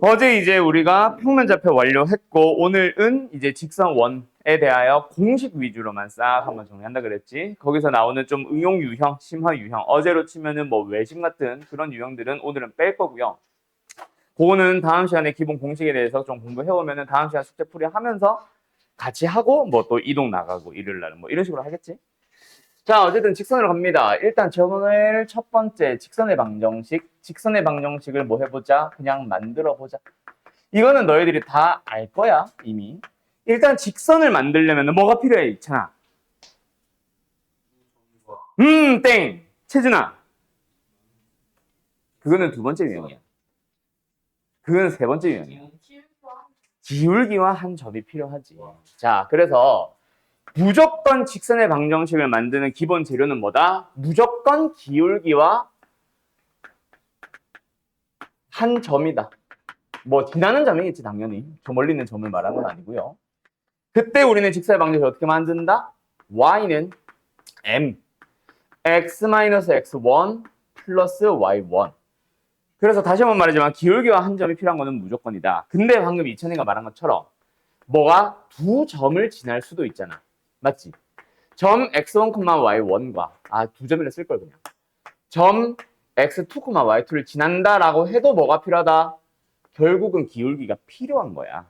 어제 이제 우리가 평면좌표 완료했고 오늘은 이제 직선 원에 대하여 공식 위주로만 싹 한번 정리한다 그랬지. 거기서 나오는 좀 응용 유형, 심화 유형, 어제로 치면은 뭐 외심 같은 그런 유형들은 오늘은 뺄 거고요. 그거는 다음 시간에 기본 공식에 대해서 좀 공부해 오면은 다음 시간 숙제 풀이 하면서 같이 하고 뭐 또 이동 나가고 일요일 날은 뭐 이런 식으로 하겠지. 자, 어쨌든 직선으로 갑니다. 일단 오늘 첫 번째 직선의 방정식. 직선의 방정식을 뭐 해보자? 그냥 만들어 보자. 이거는 너희들이 다 알 거야, 이미. 일단 직선을 만들려면 뭐가 필요해, 있잖아. 땡! 채준아. 그거는 두 번째 유형이야. 그거는 세 번째 유형이야. 기울기와 한 점이 필요하지. 자, 그래서 무조건 직선의 방정식을 만드는 기본 재료는 뭐다? 무조건 기울기와 한 점이다. 뭐 지나는 점이겠지 당연히. 저 멀리 있는 점을 말하는 건 아니고요. 그때 우리는 직선의 방정식을 어떻게 만든다? y는 m x-x1 플러스 y1. 그래서 다시 한번 말하지만 기울기와 한 점이 필요한 거는 무조건이다. 근데 방금 이천이가 말한 것처럼 뭐가 두 점을 지날 수도 있잖아. 맞지? 점 x1, y1과 두 점이라 쓸 걸 그냥. 점 x2, y2를 지난다라고 해도 뭐가 필요하다? 결국은 기울기가 필요한 거야.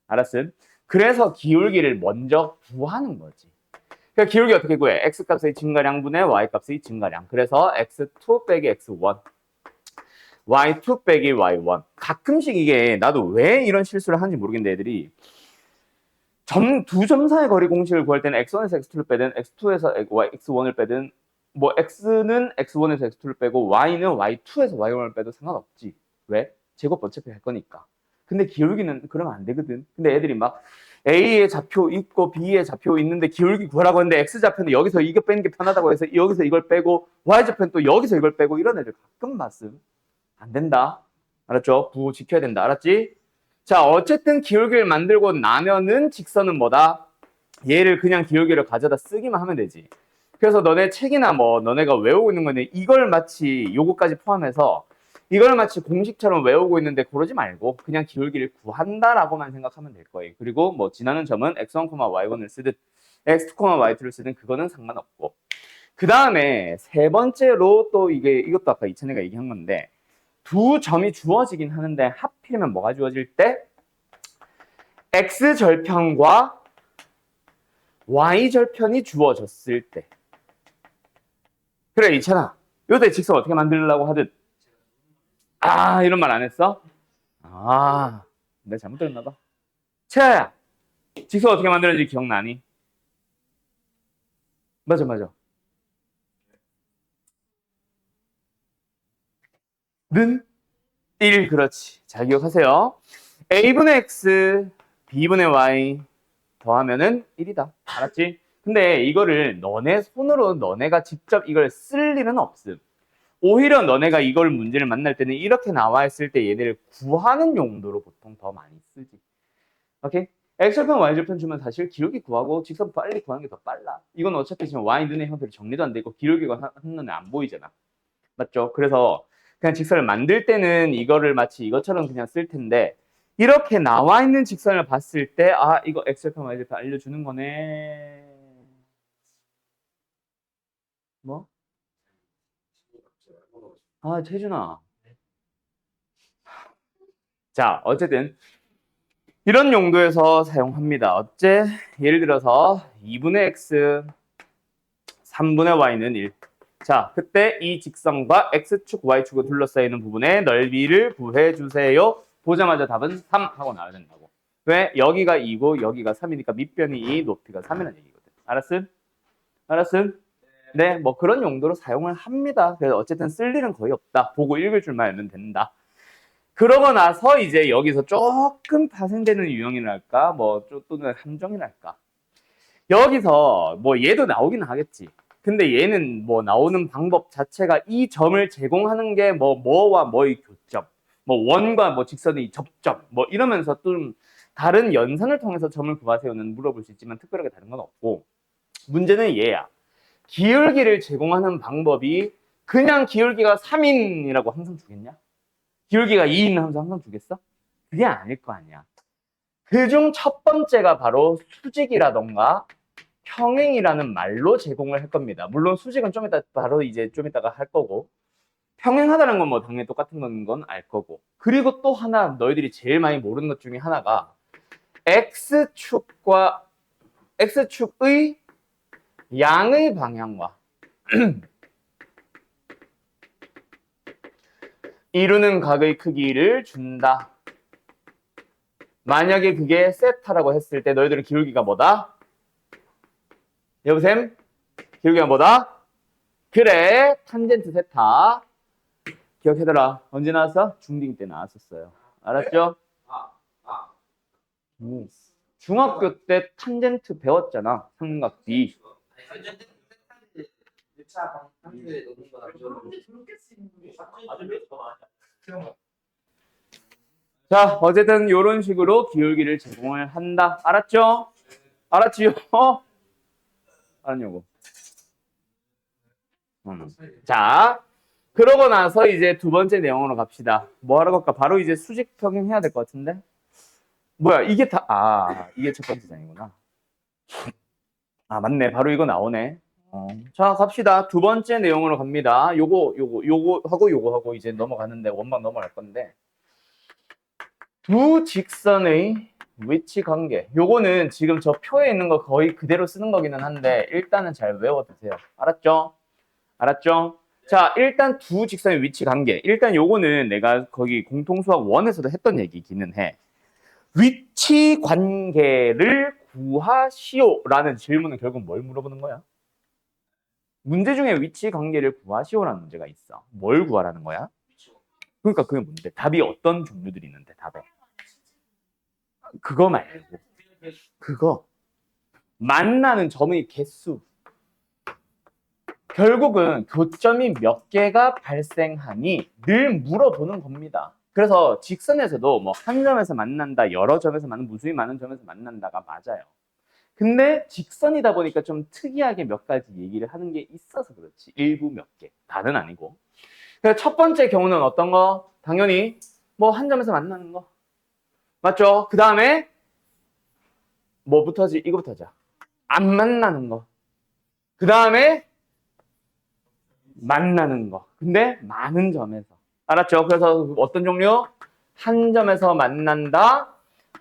알았음? 그래서 기울기를 먼저 구하는 거지. 그러니까 기울기 어떻게 구해? x값의 증가량분의 y값의 증가량. 그래서 x2 빼기 x1, y2 빼기 y1. 가끔씩 이게 나도 왜 이런 실수를 하는지 모르겠는데 애들이 두 점 사이 거리 공식을 구할 때는 x1에서 x2를 빼든 x2에서 x1을 빼든 뭐 x는 x1에서 x2를 빼고 y는 y2에서 y1을 빼도 상관없지. 왜? 제곱 어차피 할 거니까. 근데 기울기는 그러면 안 되거든. 근데 애들이 막 A의 좌표 있고 B의 좌표 있는데 기울기 구하라고 했는데 X좌표는 여기서 이거 빼는 게 편하다고 해서 여기서 이걸 빼고 Y좌표는 또 여기서 이걸 빼고 이런 애들 가끔 봤음. 안 된다. 알았죠? 부호 지켜야 된다. 알았지? 자, 어쨌든 기울기를 만들고 나면은 직선은 뭐다? 얘를 그냥 기울기를 가져다 쓰기만 하면 되지. 그래서 너네 책이나 뭐 너네가 외우고 있는 거는 이걸 마치 요거까지 포함해서 이걸 마치 공식처럼 외우고 있는데 그러지 말고 그냥 기울기를 구한다라고만 생각하면 될 거예요. 그리고 뭐 지나는 점은 x1, y1을 쓰든 x2, y2를 쓰든 그거는 상관없고. 그 다음에 세 번째로 또 이것도 아까 이찬이가 얘기한 건데 두 점이 주어지긴 하는데 하필이면 뭐가 주어질 때? x절편과 y절편이 주어졌을 때. 그래 이찬아. 요때 직선 어떻게 만들려고 하든 이런 말 안 했어? 내가 잘못 들었나 봐. 채아야, 직선 어떻게 만드는지 기억나니? 맞아. 는 1, 그렇지. 잘 기억하세요. a분의 x, b분의 y 더하면은 1이다. 알았지? 근데 이거를 너네 손으로 너네가 직접 이걸 쓸 일은 없음. 오히려 너네가 이걸 문제를 만날 때는 이렇게 나와 있을 때 얘네를 구하는 용도로 보통 더 많이 쓰지. 오케이? x절편, y절편 주면 사실 기울기 구하고 직선 빨리 구하는 게 더 빨라. 이건 어차피 지금 y 눈의 형태로 정리도 안 되고 기울기가 한눈에 안 보이잖아. 맞죠? 그래서 그냥 직선을 만들 때는 이거를 마치 이것처럼 그냥 쓸 텐데 이렇게 나와 있는 직선을 봤을 때 이거 x절편, y절편 알려주는 거네. 뭐? 채준아. 자, 어쨌든 이런 용도에서 사용합니다. 어째? 예를 들어서 2분의 x, 3분의 y는 1. 자, 그때 이 직선과 x축, y축을 둘러싸이는 부분의 넓이를 구해주세요. 보자마자 답은 3 하고 나와야 된다고. 왜? 여기가 2고 여기가 3이니까 밑변이 2, 높이가 3이라는 얘기거든. 알았음? 알았음? 네, 뭐 그런 용도로 사용을 합니다. 그래서 어쨌든 쓸 일은 거의 없다. 보고 읽을 줄만 알면 된다. 그러고 나서 이제 여기서 조금 파생되는 유형이랄까, 뭐 또는 함정이랄까. 여기서 뭐 얘도 나오긴 하겠지. 근데 얘는 뭐 나오는 방법 자체가 이 점을 제공하는 게 뭐와 뭐의 교점, 뭐 원과 뭐 직선의 접점, 뭐 이러면서 좀 다른 연산을 통해서 점을 구하세요는 물어볼 수 있지만 특별하게 다른 건 없고 문제는 얘야. 기울기를 제공하는 방법이 그냥 기울기가 3인이라고 항상 주겠냐? 기울기가 2인 항상 주겠어? 그게 아닐 거 아니야. 그중 첫 번째가 바로 수직이라던가 평행이라는 말로 제공을 할 겁니다. 물론 수직은 좀 이따 바로 이제 좀 이따가 할 거고, 평행하다는 건 뭐 당연히 똑같은 건 알 거고. 그리고 또 하나 너희들이 제일 많이 모르는 것 중에 하나가 x축과 x축의 양의 방향과 이루는 각의 크기를 준다. 만약에 그게 세타라고 했을 때 너희들은 기울기가 뭐다? 여보셈? 기울기가 뭐다? 그래, 탄젠트 세타. 기억해둬라. 언제 나왔어? 중딩 때 나왔었어요. 알았죠? 중학교 때 탄젠트 배웠잖아. 삼각비. 자, 어쨌든 이런 식으로 기울기를 제공을 한다. 알았죠? 알았지요? 알았냐고. 자, 그러고 나서 이제 두 번째 내용으로 갑시다. 뭐 하러 갈까? 바로 이제 수직 평행해야 될 것 같은데? 뭐야, 이게 다, 이게 첫 번째 장이구나. 맞네. 바로 이거 나오네. 자, 갑시다. 두 번째 내용으로 갑니다. 요거 하고 이제 넘어가는데, 원방 넘어갈 건데. 두 직선의 위치 관계. 요거는 지금 저 표에 있는 거 거의 그대로 쓰는 거기는 한데, 일단은 잘 외워두세요. 알았죠? 알았죠? 자, 일단 두 직선의 위치 관계. 일단 요거는 내가 거기 공통수학 1에서도 했던 얘기기는 해. 위치 관계를 구하시오라는 질문은 결국 뭘 물어보는 거야? 문제 중에 위치 관계를 구하시오라는 문제가 있어. 뭘 구하라는 거야? 그러니까 그게 뭔데? 답이 어떤 종류들이 있는데 답에? 그거 말고. 그거. 만나는 점의 개수. 결국은 교점이 몇 개가 발생하니 늘 물어보는 겁니다. 그래서 직선에서도 뭐 한 점에서 만난다, 여러 점에서 만난다, 무수히 많은 점에서 만난다가 맞아요. 근데 직선이다 보니까 좀 특이하게 몇 가지 얘기를 하는 게 있어서 그렇지. 일부 몇 개. 다는 아니고. 그래서 첫 번째 경우는 어떤 거? 당연히 뭐 한 점에서 만나는 거. 맞죠? 그 다음에 뭐부터 하지? 이거부터 하자. 안 만나는 거. 그 다음에 만나는 거. 근데 많은 점에서. 알았죠? 그래서 어떤 종류? 한 점에서 만난다.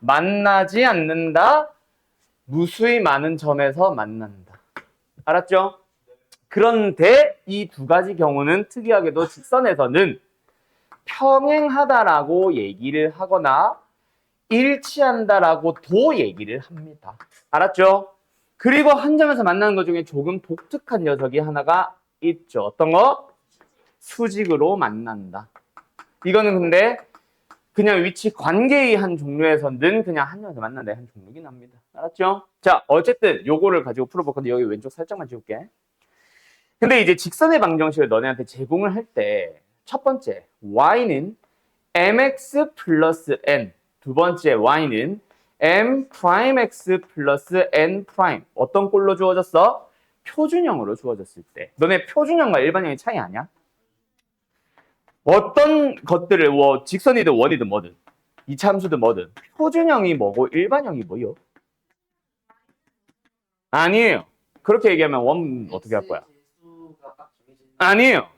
만나지 않는다. 무수히 많은 점에서 만난다. 알았죠? 그런데 이 두 가지 경우는 특이하게도 직선에서는 평행하다라고 얘기를 하거나 일치한다라고도 얘기를 합니다. 알았죠? 그리고 한 점에서 만나는 것 중에 조금 독특한 녀석이 하나가 있죠. 어떤 거? 수직으로 만난다. 이거는 근데 그냥 위치 관계의 한 종류에서는 그냥 한 점에서 만난다의 한 종류긴 합니다. 알았죠? 자, 어쨌든 요거를 가지고 풀어볼 건데 여기 왼쪽 살짝만 지울게. 근데 이제 직선의 방정식을 너네한테 제공을 할 때 첫 번째 y는 mx 플러스 n, 두 번째 y는 m'x 플러스 n 프라임. 어떤 꼴로 주어졌어? 표준형으로 주어졌을 때. 너네 표준형과 일반형의 차이 아니야? 어떤 것들을 뭐 직선이든 원이든 뭐든 이차함수든 뭐든 표준형이 뭐고 일반형이 뭐요? 아니에요. 그렇게 얘기하면 원 어떻게 할 거야? 아니에요.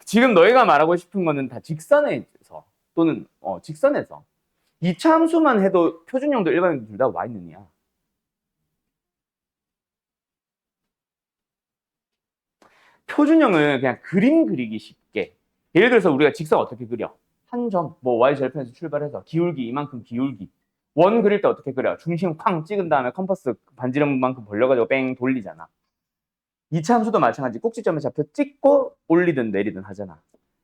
지금 너희가 말하고 싶은 거는 다 직선에서 또는 직선에서 이차함수만 해도 표준형도 일반형도 둘 다 y는이야. 표준형은 그냥 그림 그리기 쉽게. 예를 들어서 우리가 직선 어떻게 그려? 한 점, 뭐 y절편에서 출발해서 기울기 이만큼 기울기. 원 그릴 때 어떻게 그려? 중심 쾅 찍은 다음에 컴퍼스 반지름만큼 벌려가지고 뺑 돌리잖아. 이차 함수도 마찬가지. 꼭지점에 잡혀 찍고 올리든 내리든 하잖아.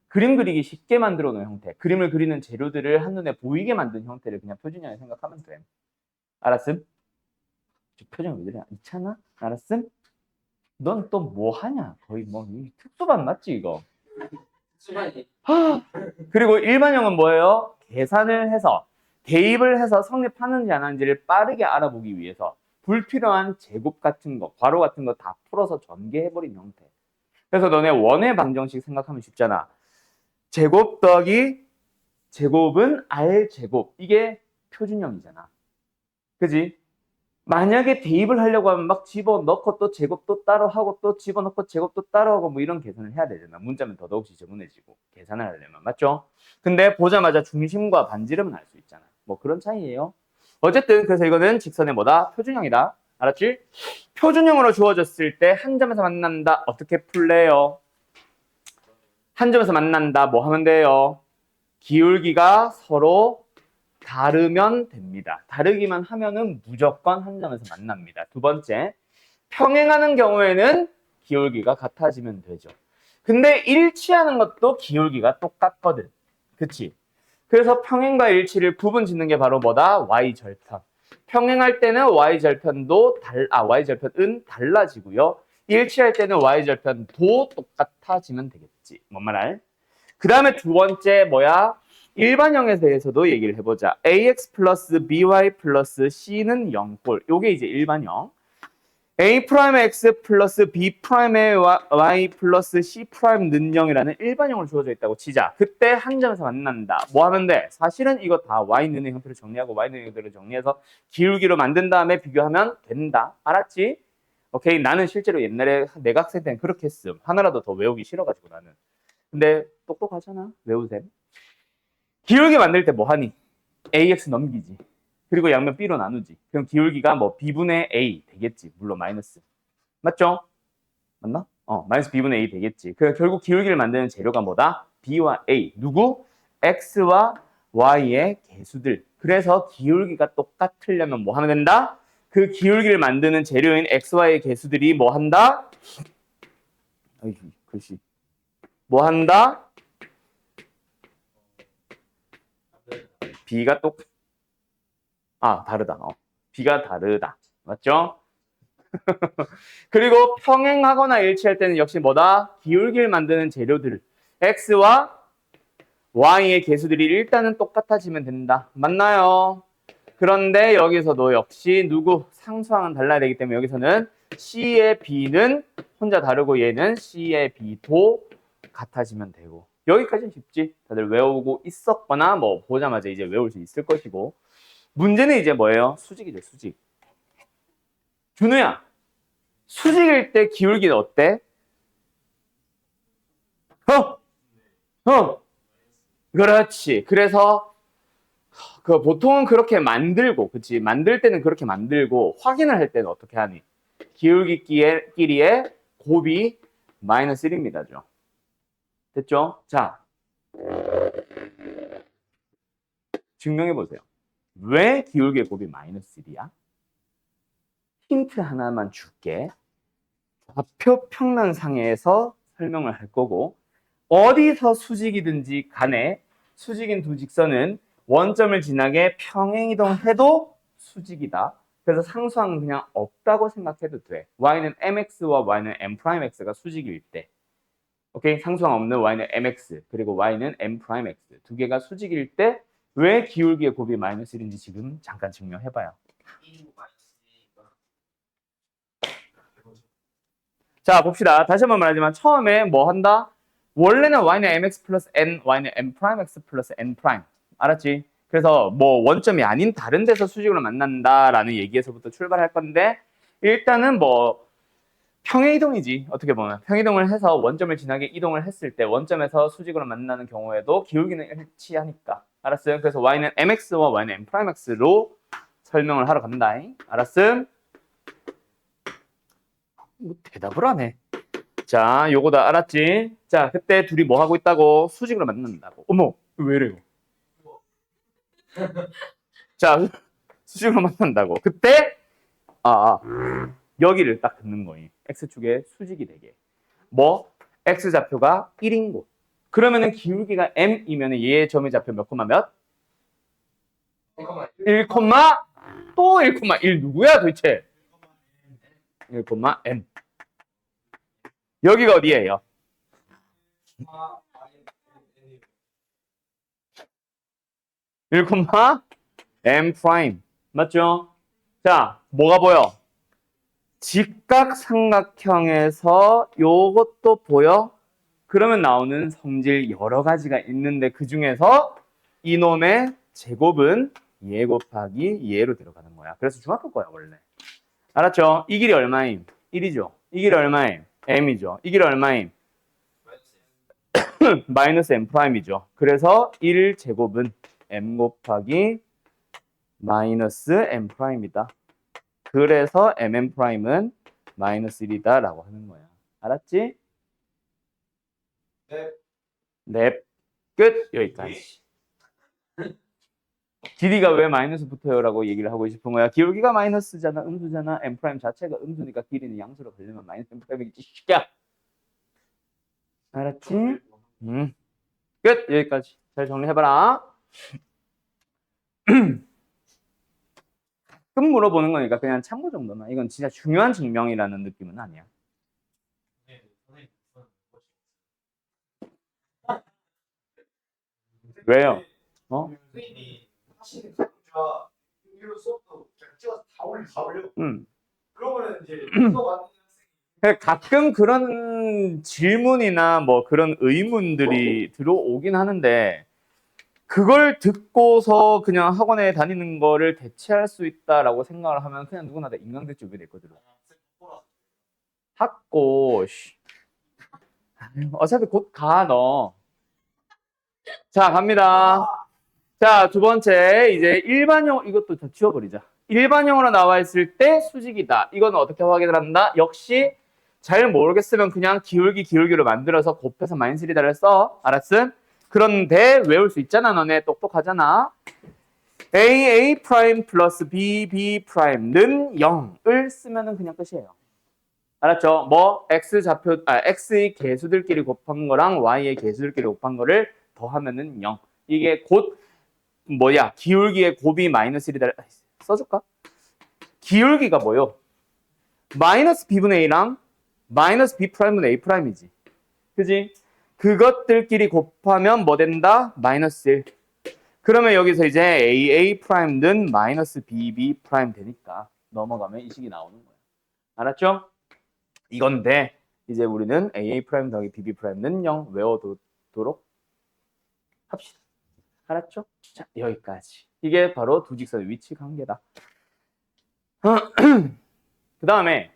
그림 그리기 쉽게 만들어 놓은 형태. 그림을 그리는 재료들을 한눈에 보이게 만든 형태를 그냥 표준형에 생각하면 돼. 알았음? 표준형 왜 그래? 이차나? 알았음? 넌 또 뭐 하냐? 거의 뭐 특수반 맞지 이거? 그리고 일반형은 뭐예요? 계산을 해서 대입을 해서 성립하는지 안 하는지를 빠르게 알아보기 위해서 불필요한 제곱 같은 거, 괄호 같은 거 다 풀어서 전개해버린 형태. 그래서 너네 원의 방정식 생각하면 쉽잖아. 제곱 더하기 제곱은 R제곱. 이게 표준형이잖아. 그지? 만약에 대입을 하려고 하면 막 집어넣고 또 제곱도 따로 하고 또 집어넣고 제곱도 따로 하고 뭐 이런 계산을 해야 되잖아. 문자면 더더욱 지저분해지고 계산을 하려면. 맞죠? 근데 보자마자 중심과 반지름은 알 수 있잖아. 뭐 그런 차이예요. 어쨌든 그래서 이거는 직선의 뭐다? 표준형이다. 알았지? 표준형으로 주어졌을 때 한 점에서 만난다. 어떻게 풀래요? 한 점에서 만난다. 뭐 하면 돼요? 기울기가 서로 다르면 됩니다. 다르기만 하면은 무조건 한 점에서 만납니다. 두 번째, 평행하는 경우에는 기울기가 같아지면 되죠. 근데 일치하는 것도 기울기가 똑같거든. 그치? 그래서 평행과 일치를 부분 짓는 게 바로 뭐다? y절편. 평행할 때는 y절편은 달라지고요. 일치할 때는 y절편도 똑같아지면 되겠지. 뭔 말? 그 다음에 두 번째 뭐야? 일반형에 대해서도 얘기를 해보자. ax 플러스 by 플러스 c는 0꼴. 요게 이제 일반형. a'(x) 플러스 b'의 y 플러스 c'는 0이라는 일반형을 주어져 있다고 치자. 그때 한 점에서 만난다. 뭐 하면 돼? 사실은 이거 다 y는 형태로 정리하고 y는 형태로 정리해서 기울기로 만든 다음에 비교하면 된다. 알았지? 오케이. 나는 실제로 옛날에 내가 학생 때는 그렇게 했음. 하나라도 더 외우기 싫어가지고 나는. 근데 똑똑하잖아. 외우셈. 기울기 만들 때 뭐 하니? ax 넘기지. 그리고 양면 b로 나누지. 그럼 기울기가 뭐 b분의 a 되겠지. 물론 마이너스. 맞죠? 맞나? 마이너스 b분의 a 되겠지. 그래서 결국 기울기를 만드는 재료가 뭐다? b와 a. 누구? x와 y의 개수들. 그래서 기울기가 똑같으려면 뭐 하면 된다? 그 기울기를 만드는 재료인 x, y의 개수들이 뭐 한다? 아이고, 글씨. 뭐 한다? b가 다르다. b가 다르다. 맞죠? 그리고 평행하거나 일치할 때는 역시 뭐다? 기울기를 만드는 재료들. x와 y의 개수들이 일단은 똑같아지면 된다. 맞나요? 그런데 여기서도 역시 상수항은 달라야 되기 때문에 여기서는 c의 b는 혼자 다르고 얘는 c의 b도 같아지면 되고. 여기까지는 쉽지? 다들 외우고 있었거나 뭐 보자마자 이제 외울 수 있을 것이고. 문제는 이제 뭐예요? 수직이죠, 수직. 준우야, 수직일 때 기울기는 어때? 그렇지. 그래서 보통은 그렇게 만들고, 그치? 만들 때는 그렇게 만들고, 확인을 할 때는 어떻게 하니? 기울기끼리의 곱이 마이너스 1입니다죠. 됐죠? 자, 증명해 보세요. 왜 기울기의 곱이 마이너스 1이야? 힌트 하나만 줄게. 좌표 평면상에서 설명을 할 거고, 어디서 수직이든지 간에 수직인 두 직선은 원점을 지나게 평행이동해도 수직이다. 그래서 상수항은 그냥 없다고 생각해도 돼. y는 mx와 y는 m'x가 수직일 때. 오케이? 상수항 없는 y는 mx, 그리고 y는 m'x. 두 개가 수직일 때 왜 기울기의 곱이 마이너스 1인지 지금 잠깐 증명해봐요. 자, 봅시다. 다시 한번 말하지만 처음에 뭐 한다? 원래는 y는 mx 플러스 n, y는 m'x 플러스 n'. 알았지? 그래서 뭐 원점이 아닌 다른 데서 수직으로 만난다라는 얘기에서부터 출발할 건데 일단은 뭐 평행이동이지. 어떻게 보면 평행이동을 해서 원점을 지나게 이동을 했을 때 원점에서 수직으로 만나는 경우에도 기울기는 일치하니까. 알았어요? 그래서 y는 mx와 y는 m'x로 설명을 하러 간다. 알았음? 뭐 대답을 하네. 자, 요거 다 알았지? 자, 그때 둘이 뭐 하고 있다고? 수직으로 만난다고. 어머, 왜 이래요? 자, 수직으로 만난다고. 그때 여기를 딱 긋는 거임. x축에 수직이 되게. 뭐? x좌표가 1인 곳. 그러면은 기울기가 m이면 얘의 점의 좌표 몇 콤마 몇? 1, 또 1,1 누구야 도대체? 1,m. 여기가 어디예요? 1,m' 맞죠? 자, 뭐가 보여? 직각삼각형에서 요것도 보여? 그러면 나오는 성질 여러 가지가 있는데 그 중에서 이놈의 제곱은 얘 곱하기 얘로 들어가는 거야. 그래서 중학교 거야 원래. 알았죠? 이 길이 얼마임? 1이죠. 이 길이 얼마임? m이죠. 이 길이 얼마임? 마이너스 m 프라임이죠. 그래서 1 제곱은 m 곱하기 마이너스 m 프라임이다. 그래서 mn 프라임은 마이너스 1이다 라고 하는 거야. 알았지? 네. 네. 끝. 여기까지. 길이가 왜 마이너스 붙어요? 라고 얘기를 하고 싶은 거야. 기울기가 마이너스잖아. 음수잖아. m 프라임 자체가 음수니까 길이는 양수로 걸리면 마이너스 m 프라임이겠지. 쉽게. 알았지? 끝. 여기까지. 잘 정리해봐라. 가끔 물어보는 거니까 그냥 참고 정도만. 이건 진짜 중요한 증명이라는 느낌은 아니야. 왜요? 어? 선생님이 하시는 강좌 일로 수업도 그냥 찍어서 다 올려. 그러면은 이제 수업 안 하는 가끔 그런 질문이나 뭐 그런 의문들이 들어오긴 하는데 그걸 듣고서 그냥 학원에 다니는 거를 대체할 수 있다라고 생각을 하면 그냥 누구나 다 인강대 쪽이 됐거든. 학고 어차피 곧 가 너. 자 갑니다. 자 두 번째 이제 일반형 이것도 다 지워버리자. 일반형으로 나와 있을 때 수직이다. 이건 어떻게 확인을 한다? 역시 잘 모르겠으면 그냥 기울기로 만들어서 곱해서 마이너스 1이다를 써. 알았음? 그런데 외울 수 있잖아. 너네 똑똑하잖아. a 프라임 플러스 b 프라임는 0을 쓰면은 그냥 끝이에요. 알았죠? 뭐 x의 개수들끼리 곱한 거랑 y의 개수들끼리 곱한 거를 더하면은 0. 이게 곧 뭐야? 기울기의 곱이 마이너스 1이다. 써줄까? 기울기가 뭐요? 마이너스 b분의 a랑 마이너스 b 프라임분의 a 프라임이지. 그지? 그것들끼리 곱하면 뭐 된다? 마이너스 1. 그러면 여기서 이제 a 프라임는 마이너스 b 프라임 되니까 넘어가면 이 식이 나오는 거야. 알았죠? 이건데 이제 우리는 a 프라임 더하기 b 프라임는 0 외워두도록 합시다. 알았죠? 자, 여기까지. 이게 바로 두 직선의 위치 관계다. 그 다음에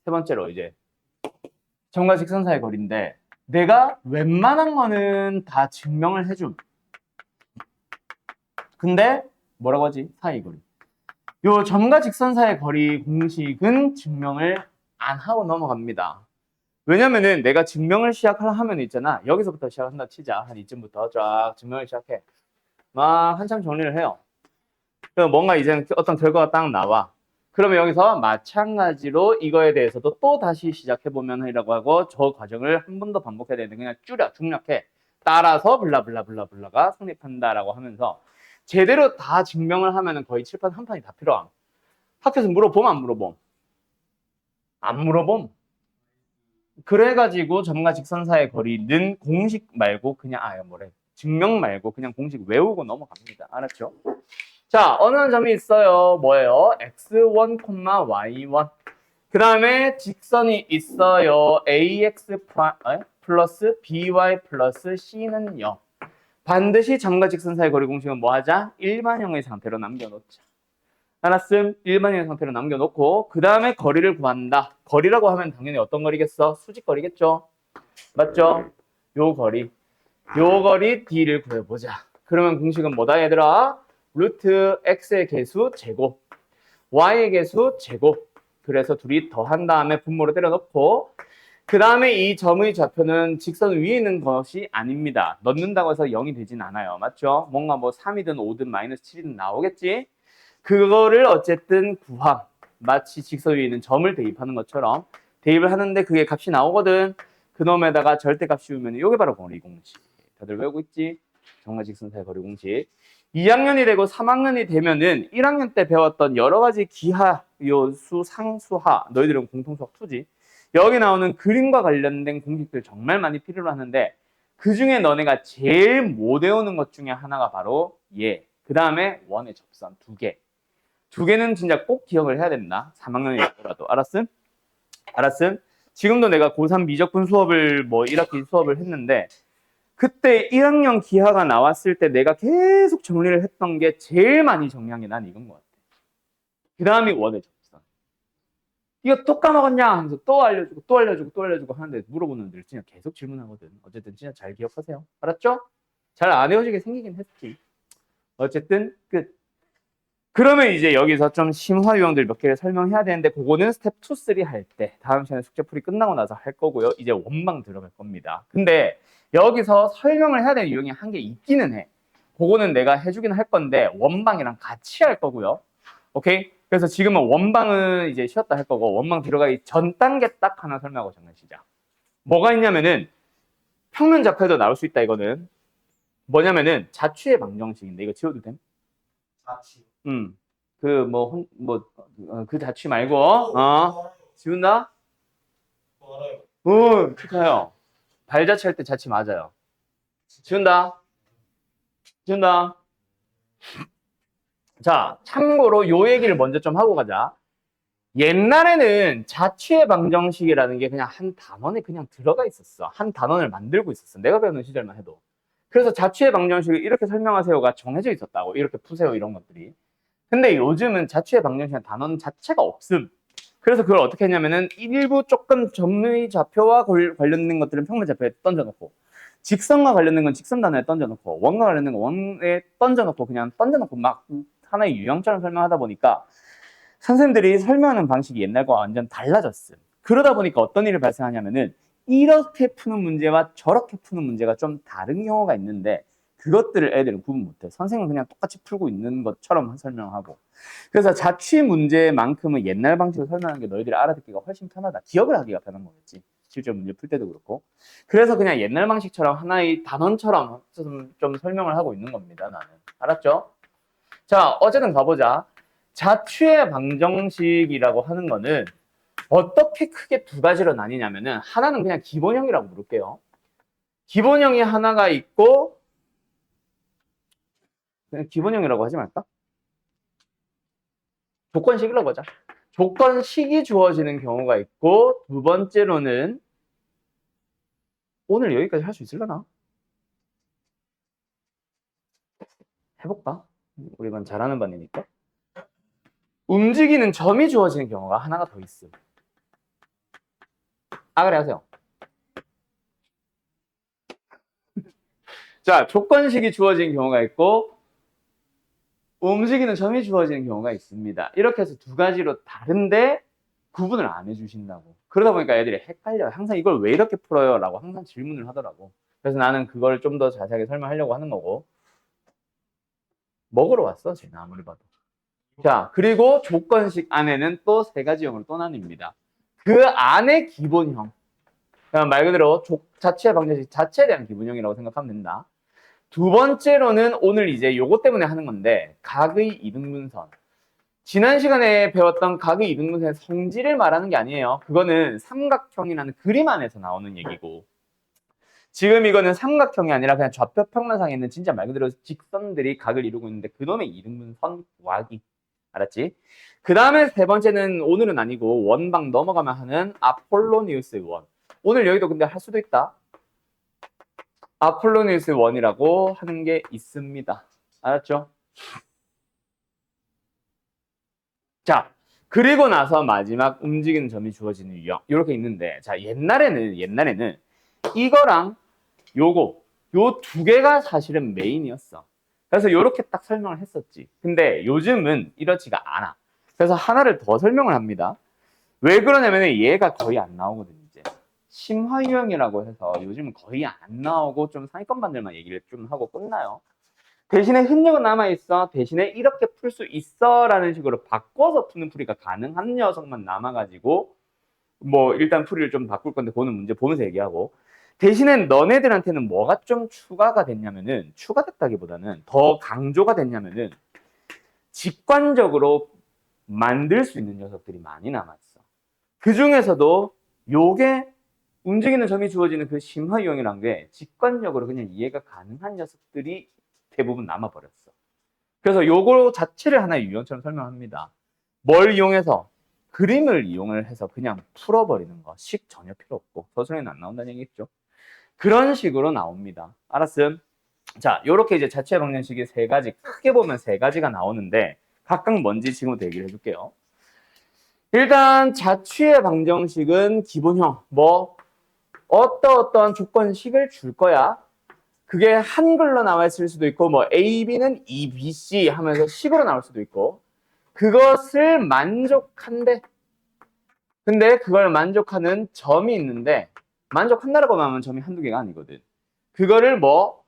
세 번째로 이제 점과 직선 사이의 거리인데 내가 웬만한 거는 다 증명을 해줌. 근데 뭐라고 하지? 사이 거리. 요 점과 직선 사이의 거리 공식은 증명을 안 하고 넘어갑니다. 왜냐면은 내가 증명을 시작하면 있잖아. 여기서부터 시작한다 치자. 한 이쯤부터 쫙 증명을 시작해. 막 한참 정리를 해요. 그럼 뭔가 이제 어떤 결과가 딱 나와. 그러면 여기서 마찬가지로 이거에 대해서도 또 다시 시작해보면 이라고 하고 저 과정을 한 번 더 반복해야 되는데 그냥 줄여, 중략해. 따라서 블라블라가 성립한다라고 하면서 제대로 다 증명을 하면은 거의 칠판 한 판이 다 필요함. 학교에서 물어봄, 안 물어봄? 안 물어봄. 그래가지고 점과 직선 사이의 거리는 공식 말고 그냥 증명 말고 그냥 공식 외우고 넘어갑니다. 알았죠? 자, 어느 점이 있어요? 뭐예요? x1, y1. 그 다음에 직선이 있어요. ax 플러스 by 플러스 c는 0. 반드시 점과 직선 사이의 거리 공식은 뭐 하자? 일반형의 상태로 남겨놓자. 알았음? 일반형의 상태로 남겨놓고 그 다음에 거리를 구한다. 거리라고 하면 당연히 어떤 거리겠어? 수직거리겠죠? 맞죠? 요 거리 D를 구해보자. 그러면 공식은 뭐다 얘들아? 루트 x의 개수 제곱, y의 개수 제곱. 그래서 둘이 더한 다음에 분모로 때려넣고 그 다음에 이 점의 좌표는 직선 위에 있는 것이 아닙니다. 넣는다고 해서 0이 되진 않아요. 맞죠? 뭔가 뭐 3이든 5든 마이너스 7이든 나오겠지? 그거를 어쨌든 구함. 마치 직선 위에 있는 점을 대입하는 것처럼 대입을 하는데 그게 값이 나오거든. 그놈에다가 절대값 씌우면 이게 바로 거리 공식. 다들 외우고 있지? 점과 직선 사이 거리 공식. 2학년이 되고 3학년이 되면은 1학년 때 배웠던 여러 가지 기하, 요수, 상수하, 너희들은 공통수학 2지. 여기 나오는 그림과 관련된 공식들 정말 많이 필요로 하는데 그 중에 너네가 제일 못 외우는 것 중에 하나가 바로 얘. 그 다음에 원의 접선 2개. 2개는 진짜 꼭 기억을 해야 된다. 3학년이 되더라도. 알았음? 알았음? 지금도 내가 고3 미적분 수업을 1학기 수업을 했는데 그때 1학년 기하가 나왔을 때 내가 계속 정리를 했던 게 제일 많이 정리한 게 난 이건 것 같아. 그 다음이 원의 접선. 이거 또 까먹었냐 하면서 또 알려주고 또 알려주고 또 알려주고 하는데 물어보는 들 진짜 계속 질문하거든. 어쨌든 진짜 잘 기억하세요. 알았죠? 잘 안 외워지게 생기긴 했지. 어쨌든 끝. 그러면 이제 여기서 좀 심화 유형들 몇 개를 설명해야 되는데 그거는 스텝 2, 3 할 때 다음 시간에 숙제풀이 끝나고 나서 할 거고요. 이제 원방 들어갈 겁니다. 근데 여기서 설명을 해야 되는 유형이 한 개 있기는 해. 그거는 내가 해주긴 할 건데 원방이랑 같이 할 거고요. 오케이? 그래서 지금은 원방은 이제 쉬었다 할 거고 원방 들어가기 전 단계 딱 하나 설명하고 장난 시작. 뭐가 있냐면은 평면 좌표에도 나올 수 있다 이거는. 뭐냐면은 자취의 방정식인데 이거 지워도 됨? 자취. 그 자취 말고, 지운다? 알아요. 축하해요. 발자취 할 때 자취 맞아요. 지운다? 지운다? 자, 참고로 요 얘기를 먼저 좀 하고 가자. 옛날에는 자취의 방정식이라는 게 그냥 한 단원에 그냥 들어가 있었어. 한 단원을 만들고 있었어. 내가 배우는 시절만 해도. 그래서 자취의 방정식을 이렇게 설명하세요가 정해져 있었다고. 이렇게 푸세요, 이런 것들이. 근데 요즘은 자취의 방정식은 단원 자체가 없음. 그래서 그걸 어떻게 했냐면은 일부 조금 점의 좌표와 관련된 것들은 평면 좌표에 던져놓고 직선과 관련된 건 직선 단어에 던져놓고 원과 관련된 건 원에 던져놓고 그냥 던져놓고 막 하나의 유형처럼 설명하다 보니까 선생님들이 설명하는 방식이 옛날과 완전 달라졌음. 그러다 보니까 어떤 일이 발생하냐면은 이렇게 푸는 문제와 저렇게 푸는 문제가 좀 다른 경우가 있는데 그것들을 애들은 구분 못해. 선생님은 그냥 똑같이 풀고 있는 것처럼 설명하고. 그래서 자취 문제만큼은 옛날 방식으로 설명하는 게 너희들이 알아듣기가 훨씬 편하다. 기억을 하기가 편한 거겠지. 실제 문제 풀 때도 그렇고. 그래서 그냥 옛날 방식처럼 하나의 단원처럼 좀 설명을 하고 있는 겁니다. 나는. 알았죠? 자, 어쨌든 가보자. 자취의 방정식이라고 하는 거는 어떻게 크게 두 가지로 나뉘냐면은 하나는 그냥 기본형이라고 부를게요. 기본형이 하나가 있고 그냥 기본형이라고 하지 말까? 조건식이라고 하자. 조건식이 주어지는 경우가 있고 두 번째로는 오늘 여기까지 할 수 있으려나? 해볼까? 우리 반 잘하는 반이니까. 움직이는 점이 주어지는 경우가 하나가 더 있음. 그래 하세요. 자, 조건식이 주어지는 경우가 있고 움직이는 점이 주어지는 경우가 있습니다. 이렇게 해서 두 가지로 다른데 구분을 안 해주신다고. 그러다 보니까 애들이 헷갈려요. 항상 이걸 왜 이렇게 풀어요? 라고 항상 질문을 하더라고. 그래서 나는 그걸 좀 더 자세하게 설명하려고 하는 거고. 먹으러 왔어, 쟤는 아무리 봐도. 자, 그리고 조건식 안에는 또 세 가지 형으로 또 나뉩니다. 그 안에 기본형. 그냥 말 그대로 자체의 방정식 자체에 대한 기본형이라고 생각하면 된다. 두 번째로는 오늘 이제 요거 때문에 하는 건데 각의 이등분선. 지난 시간에 배웠던 각의 이등분선의 성질을 말하는 게 아니에요. 그거는 삼각형이라는 그림 안에서 나오는 얘기고 지금 이거는 삼각형이 아니라 그냥 좌표 평면상에 있는 진짜 말 그대로 직선들이 각을 이루고 있는데 그놈의 이등분선 구하기. 알았지? 그 다음에 세 번째는 오늘은 아니고 원방 넘어가면 하는 아폴로니우스 원. 오늘 여기도 근데 할 수도 있다. 아폴로니우스 원이라고 하는 게 있습니다. 알았죠? 자, 그리고 나서 마지막 움직이는 점이 주어지는 유형. 이렇게 있는데, 자, 옛날에는 이거랑 요거, 요 두 개가 사실은 메인이었어. 그래서 이렇게 딱 설명을 했었지. 근데 요즘은 이렇지가 않아. 그래서 하나를 더 설명을 합니다. 왜 그러냐면 얘가 거의 안 나오거든요, 이제. 심화 유형이라고 해서 요즘은 거의 안 나오고 좀 상위권반들만 얘기를 좀 하고 끝나요. 대신에 흔적은 남아있어. 대신에 이렇게 풀 수 있어 라는 식으로 바꿔서 푸는 풀이가 가능한 녀석만 남아가지고 뭐 일단 풀이를 좀 바꿀 건데 그거는 문제 보면서 얘기하고 대신에 너네들한테는 뭐가 좀 추가가 됐냐면은 추가됐다기보다는 더 강조가 됐냐면은 직관적으로 만들 수 있는 녀석들이 많이 남았어. 그 중에서도 요게 움직이는 점이 주어지는 그 심화 유형이란 게 직관적으로 그냥 이해가 가능한 녀석들이 대부분 남아버렸어. 그래서 요거 자체를 하나의 유형처럼 설명합니다. 뭘 이용해서? 그림을 이용을 해서 그냥 풀어버리는 거. 식 전혀 필요 없고 서술에는 안 나온다는 얘기겠죠. 그런 식으로 나옵니다. 알았음? 자, 요렇게 이제 자취의 방정식이 세 가지, 크게 보면 세 가지가 나오는데 각각 뭔지 지금부터 얘기를 해줄게요. 일단 자취의 방정식은 기본형, 뭐 어떠한 조건식을 줄 거야. 그게 한글로 나와 있을 수도 있고 뭐 A, B는 E, B, C 하면서 식으로 나올 수도 있고 그것을 만족한대. 근데 그걸 만족하는 점이 있는데 만족한다라고 하면 점이 한두 개가 아니거든. 그거를 뭐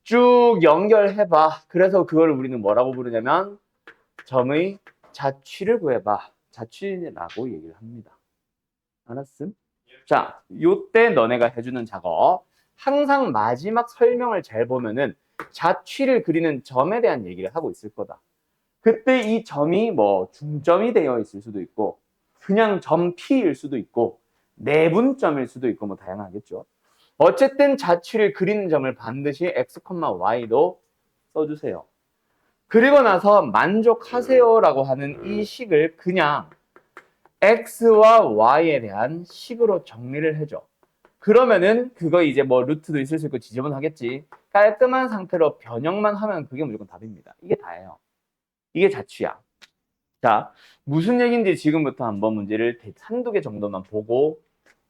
쭉 연결해봐. 그래서 그걸 우리는 뭐라고 부르냐면 점의 자취를 구해봐. 자취라고 얘기를 합니다. 알았음? 자, 요때 너네가 해주는 작업. 항상 마지막 설명을 잘 보면은 자취를 그리는 점에 대한 얘기를 하고 있을 거다. 그때 이 점이 뭐 중점이 되어 있을 수도 있고 그냥 점 P일 수도 있고 내분점일 수도 있고 뭐 다양하겠죠. 어쨌든 자취를 그리는 점을 반드시 x, y도 써주세요. 그리고 나서 만족하세요라고 하는 이 식을 그냥 x와 y에 대한 식으로 정리를 해줘. 그러면은 그거 이제 뭐 루트도 있을 수 있고 지저분하겠지. 깔끔한 상태로 변형만 하면 그게 무조건 답입니다. 이게 다예요. 이게 자취야. 자, 무슨 얘기인지 지금부터 한번 문제를 한두 개 정도만 보고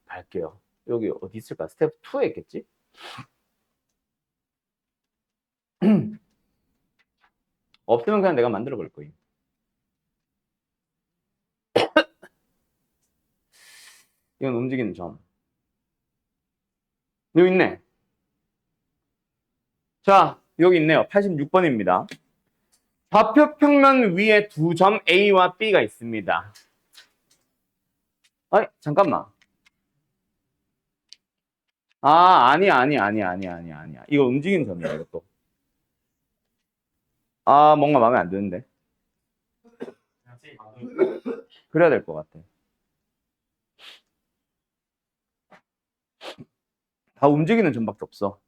갈게요. 여기 어디 있을까? 스텝 2에 있겠지? 없으면 그냥 내가 만들어 볼 거예요. 이건 움직이는 점. 여기 있네. 자, 여기 있네요. 86번입니다. 좌표 평면 위에 두 점 A와 B가 있습니다. 아니, 잠깐만. 아니야. 이거 움직이는 점이야, 이것도. 뭔가 마음에 안 드는데. 그래야 될 것 같아. 다 움직이는 점밖에 없어.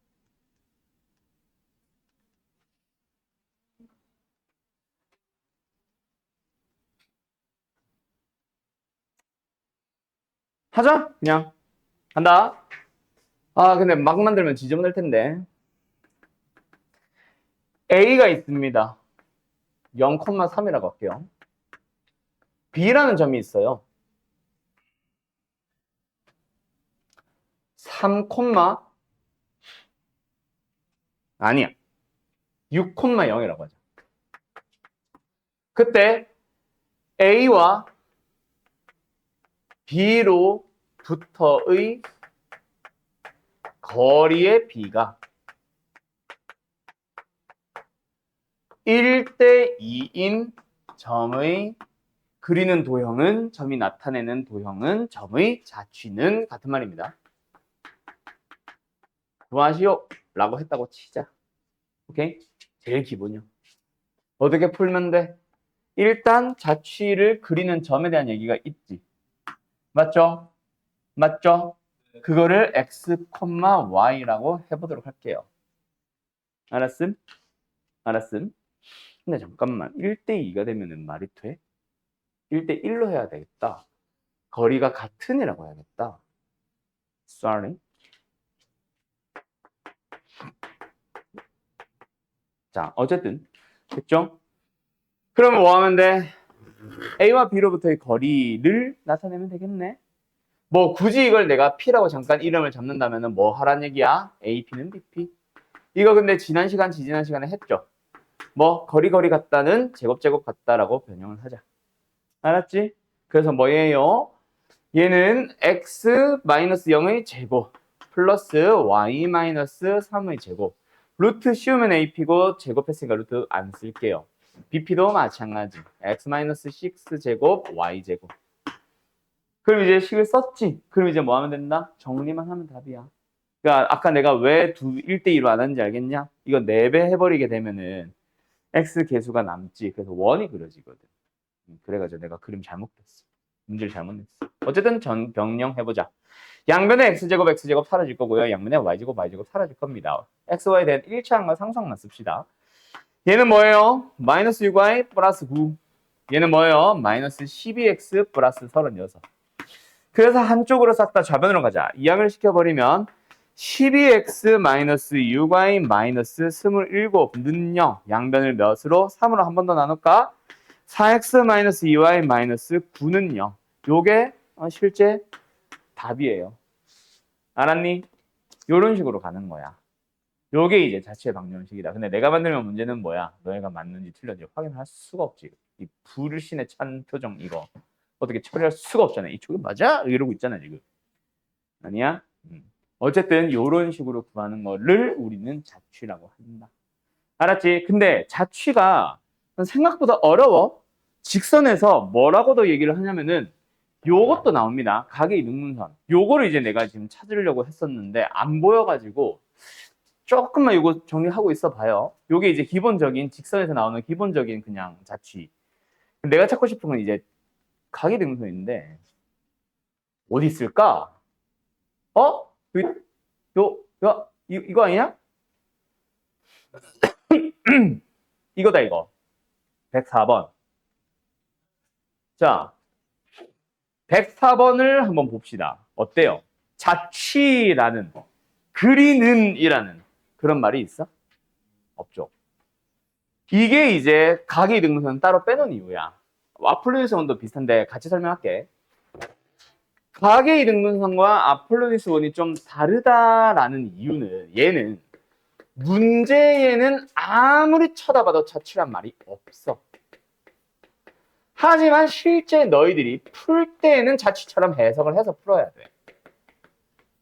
하자, 그냥. 간다. 근데 막 만들면 지저분할 텐데. A가 있습니다. 0,3이라고 할게요. B라는 점이 있어요. 3, 아니야. 6,0이라고 하죠. 그때 A와 B로부터의 거리의 B가 1대 2인 점의 그리는 도형은 점이 나타내는 도형은 점의 자취는 같은 말입니다. 구하시오 라고 했다고 치자. 오케이? 제일 기본이요. 어떻게 풀면 돼? 일단 자취를 그리는 점에 대한 얘기가 있지. 맞죠? 맞죠? 그거를 x, y라고 해보도록 할게요. 알았음? 알았음? 근데 잠깐만 1대2가 되면은 말이 돼? 1대1로 해야 되겠다. 거리가 같은 이라고 해야겠다. Sorry. 자, 어쨌든 됐죠? 그러면 뭐 하면 돼? A와 B로부터의 거리를 나타내면 되겠네. 뭐 굳이 이걸 내가 P라고 잠깐 이름을 잡는다면 뭐 하란 얘기야? AP는 BP. 이거 근데 지난 지지난 시간에 했죠? 뭐 거리 같다는 제곱 같다라고 변형을 하자. 알았지? 그래서 뭐예요? 얘는 x-0의 제곱 플러스 y-3의 제곱. 루트 씌우면 AP고 제곱했으니까 루트 안 쓸게요. BP도 마찬가지. x-6 제곱 y 제곱. 그럼 이제 식을 썼지? 그럼 이제 뭐 하면 된다? 정리만 하면 답이야. 그러니까 아까 내가 왜 1대2로 안 하는지 알겠냐? 이거 4배 해버리게 되면은 x 개수가 남지. 그래서 원이 그려지거든. 그래가지고 내가 그림 잘못했어. 문제를 잘못 냈어. 어쨌든 병령해보자. 양변에 x제곱 사라질 거고요. 양변에 y제곱 사라질 겁니다. x, y에 대한 1차항과 상수항만 씁시다. 얘는 뭐예요? 마이너스 6y 플러스 9. 얘는 뭐예요? 마이너스 12x 플러스 36. 그래서 한쪽으로 싹 다 좌변으로 가자. 이항을 시켜버리면 12x-6y 마이너스 27는 0. 양변을 몇으로? 3으로 한 번 더 나눌까? 4x-2y 마이너스 9는 0. 요게 실제 답이에요. 알았니? 요런 식으로 가는 거야. 요게 이제 자취의 방정식이다. 근데 내가 만들면 문제는 뭐야? 너희가 맞는지 틀렸는지 확인할 수가 없지. 이 불신에 찬 표정 이거 어떻게 처리할 수가 없잖아. 이쪽이 맞아? 이러고 있잖아 지금. 아니야? 어쨌든 요런 식으로 구하는 거를 우리는 자취라고 한다. 알았지? 근데 자취가 생각보다 어려워. 직선에서 뭐라고도 얘기를 하냐면은 요것도 나옵니다. 각의 이등분선. 요거를 이제 내가 지금 찾으려고 했었는데 안 보여가지고 조금만 이거 정리하고 있어 봐요. 요게 이제 기본적인 직선에서 나오는 기본적인 그냥 자취. 내가 찾고 싶은 건 이제 각의 등분선인데 어디 있을까? 이거 아니야? 이거다 이거. 104번. 자, 104번을 한번 봅시다. 어때요? 자취라는 그리는 이라는 그런 말이 있어? 없죠. 이게 이제 각의 등분선은 따로 빼놓은 이유야. 아폴로니스 원도 비슷한데 같이 설명할게. 각의 이등분선과 아폴로니스 원이 좀 다르다라는 이유는 얘는 문제에는 아무리 쳐다봐도 자취란 말이 없어. 하지만 실제 너희들이 풀 때에는 자취처럼 해석을 해서 풀어야 돼.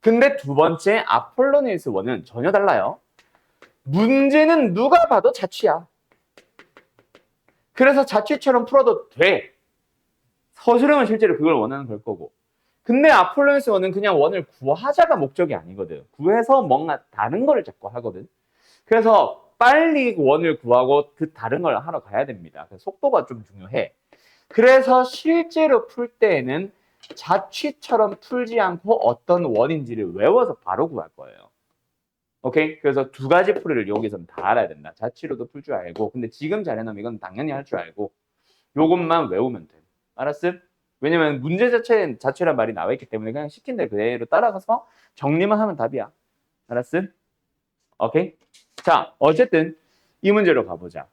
근데 두 번째 아폴로니스 원은 전혀 달라요. 문제는 누가 봐도 자취야. 그래서 자취처럼 풀어도 돼. 서술형은 실제로 그걸 원하는 걸 거고. 근데 아폴로니스 원은 그냥 원을 구하자가 목적이 아니거든. 구해서 뭔가 다른 거를 자꾸 하거든. 그래서 빨리 원을 구하고 그 다른 걸 하러 가야 됩니다. 그래서 속도가 좀 중요해. 그래서 실제로 풀 때에는 자취처럼 풀지 않고 어떤 원인지를 외워서 바로 구할 거예요. 오케이? 그래서 두 가지 풀이를 여기서는 다 알아야 된다. 자취로도 풀 줄 알고, 근데 지금 잘해놓으면 이건 당연히 할 줄 알고, 요것만 외우면 돼. 알았어? 왜냐면 문제 자체엔 자취란 말이 나와 있기 때문에 그냥 시킨 대로 그대로 따라가서 정리만 하면 답이야. 알았어? 오케이? 자, 어쨌든 이 문제로 가보자.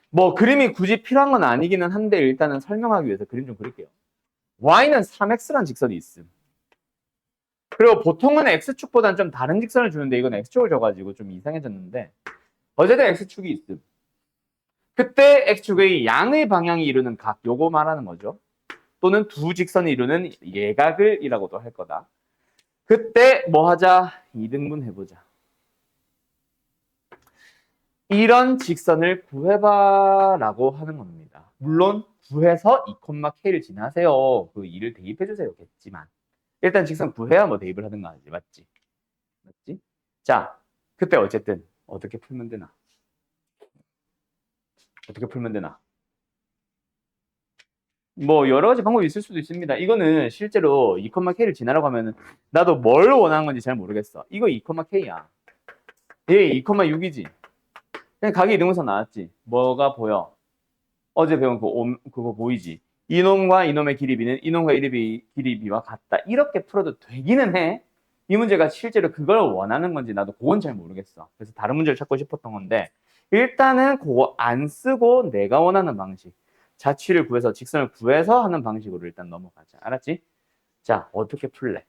뭐 그림이 굳이 필요한 건 아니기는 한데 일단은 설명하기 위해서 그림 좀 그릴게요. y는 3x란 직선이 있음. 그리고 보통은 x축보다는 좀 다른 직선을 주는데 이건 x축을 줘가지고 좀 이상해졌는데 어쨌든 x축이 있음. 그때 x축의 양의 방향이 이루는 각, 요거 말하는 거죠. 또는 두 직선이 이루는 예각을 이라고도 할 거다. 그때 뭐 하자? 이등분 해보자. 이런 직선을 구해봐라고 하는 겁니다. 물론 구해서 2,k를 지나세요. 그 2를 대입해주세요. 겠지만 일단 직선 구해야 뭐 대입을 하는 거 아니지. 맞지? 맞지? 자, 그때 어쨌든 어떻게 풀면 되나? 어떻게 풀면 되나? 뭐 여러 가지 방법이 있을 수도 있습니다. 이거는 실제로 2,k를 지나라고 하면은 나도 뭘 원하는 건지 잘 모르겠어. 이거 2,k야. 얘 2,6이지. 그냥 각의 이등분선 나왔지. 뭐가 보여? 어제 배운 그거 보이지? 이놈과 이놈의 길이 b는 이놈과 이놈의 길이 b와 같다. 이렇게 풀어도 되기는 해. 이 문제가 실제로 그걸 원하는 건지 나도 그건 잘 모르겠어. 그래서 다른 문제를 찾고 싶었던 건데 일단은 그거 안 쓰고 내가 원하는 방식. 자취를 구해서 직선을 구해서 하는 방식으로 일단 넘어가자. 알았지? 자, 어떻게 풀래?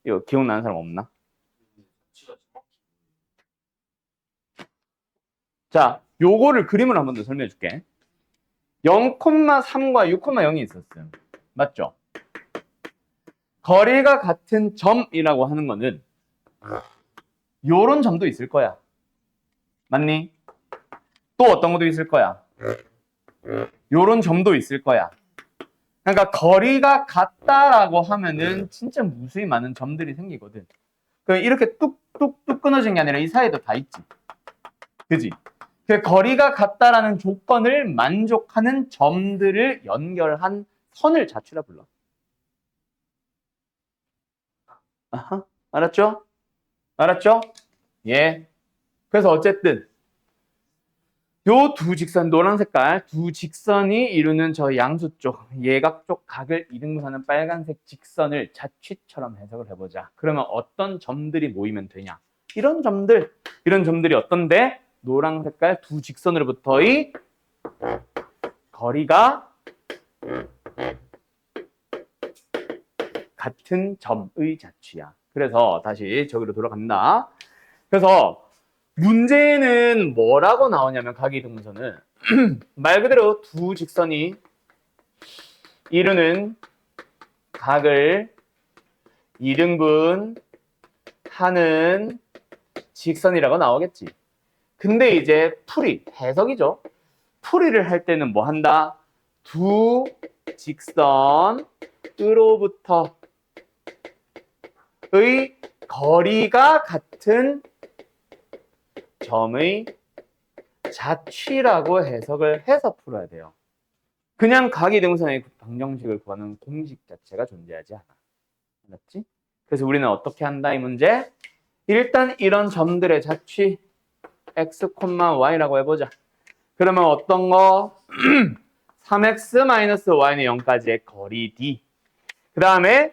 이거 기억나는 사람 없나? 자, 요거를 그림으로 한 번 더 설명해 줄게. 0,3과 6,0이 있었음. 맞죠? 거리가 같은 점이라고 하는 거는 요런 점도 있을 거야. 맞니? 또 어떤 것도 있을 거야. 요런 점도 있을 거야. 그러니까 거리가 같다라고 하면은 진짜 무수히 많은 점들이 생기거든. 그럼 이렇게 뚝뚝뚝 끊어진 게 아니라 이 사이에도 다 있지. 그지? 그 거리가 같다라는 조건을 만족하는 점들을 연결한 선을 자취라 불러. 아하, 알았죠? 알았죠? 예. 그래서 어쨌든 요 두 직선, 노란 색깔 두 직선이 이루는 저 양수 쪽, 예각 쪽 각을 이등분하는 빨간색 직선을 자취처럼 해석을 해보자. 그러면 어떤 점들이 모이면 되냐? 이런 점들이 어떤데? 노란 색깔 두 직선으로부터의 거리가 같은 점의 자취야. 그래서 다시 저기로 돌아간다. 그래서 문제는 뭐라고 나오냐면 각의 이등분선은 말 그대로 두 직선이 이루는 각을 이등분하는 직선이라고 나오겠지. 근데 이제 해석이죠. 풀이를 할 때는 뭐 한다? 두 직선으로부터의 거리가 같은 점의 자취라고 해석을 해서 풀어야 돼요. 그냥 각이등분선의 방정식을 구하는 공식 자체가 존재하지 않아. 알았지? 그래서 우리는 어떻게 한다 이 문제? 일단 이런 점들의 자취 x, y라고 해보자. 그러면 어떤 거? 3x-y는 0까지의 거리 d. 그 다음에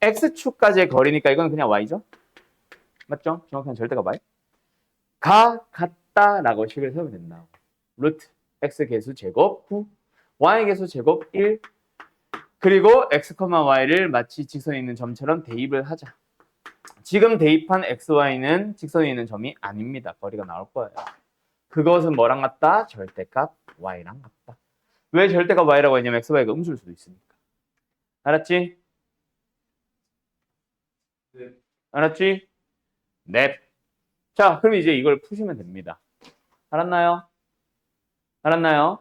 x축까지의 거리니까 이건 그냥 y죠? 맞죠? 정확한 절대가 y. 가 같다라고 식을 세우면 된다. 루트 x 개수 제곱 9, y 개수 제곱 1. 그리고 x, y를 마치 직선에 있는 점처럼 대입을 하자. 지금 대입한 x, y는 직선에 있는 점이 아닙니다. 거리가 나올 거예요. 그것은 뭐랑 같다? 절대값 y랑 같다. 왜 절대값 y라고 했냐면 x, y가 음수일 수도 있으니까. 알았지? 네. 알았지? 네. 자, 그럼 이제 이걸 푸시면 됩니다. 알았나요? 알았나요?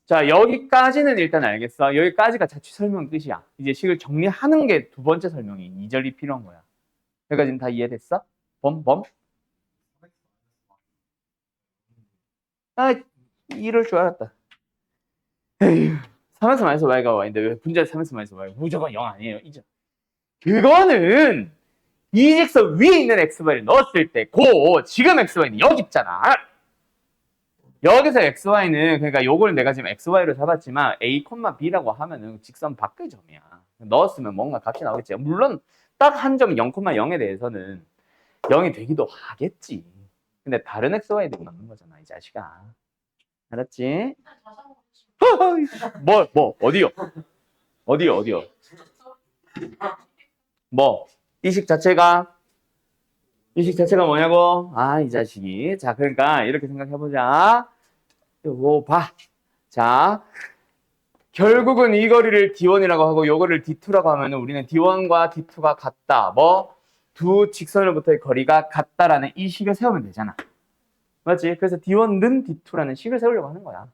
자, 여기까지는 일단 알겠어. 여기까지가 자취 설명 끝이야. 이제 식을 정리하는 게 두 번째 설명이 2절이 필요한 거야. 여기까지는 다 이해됐어? 범? 아, 이럴 줄 알았다. 에휴, 3x y가 y인데 왜 분자 3x y 무조건 0 아니에요. 이죠. 그거는 이 직선 위에 있는 xy를 넣었을 때 지금 xy는 여기 있잖아. 여기서 xy는 그러니까 요걸 내가 지금 xy로 잡았지만 a, b라고 하면은 직선 밖의 점이야. 넣었으면 뭔가 값이 나오겠지. 물론 딱 한 점 0,0에 대해서는 0이 되기도 하겠지. 근데 다른 xy들이 넣는 거잖아, 이 자식아. 알았지? 어디요? 이 식 자체가 뭐냐고? 아, 이 자식이. 자, 그러니까 이렇게 생각해보자. 요거 봐. 자, 결국은 이 거리를 D1이라고 하고 요 거리를 D2라고 하면 우리는 D1과 D2가 같다. 두 직선으로부터의 거리가 같다라는 이 식을 세우면 되잖아. 맞지? 그래서 D1는 D2라는 식을 세우려고 하는 거야.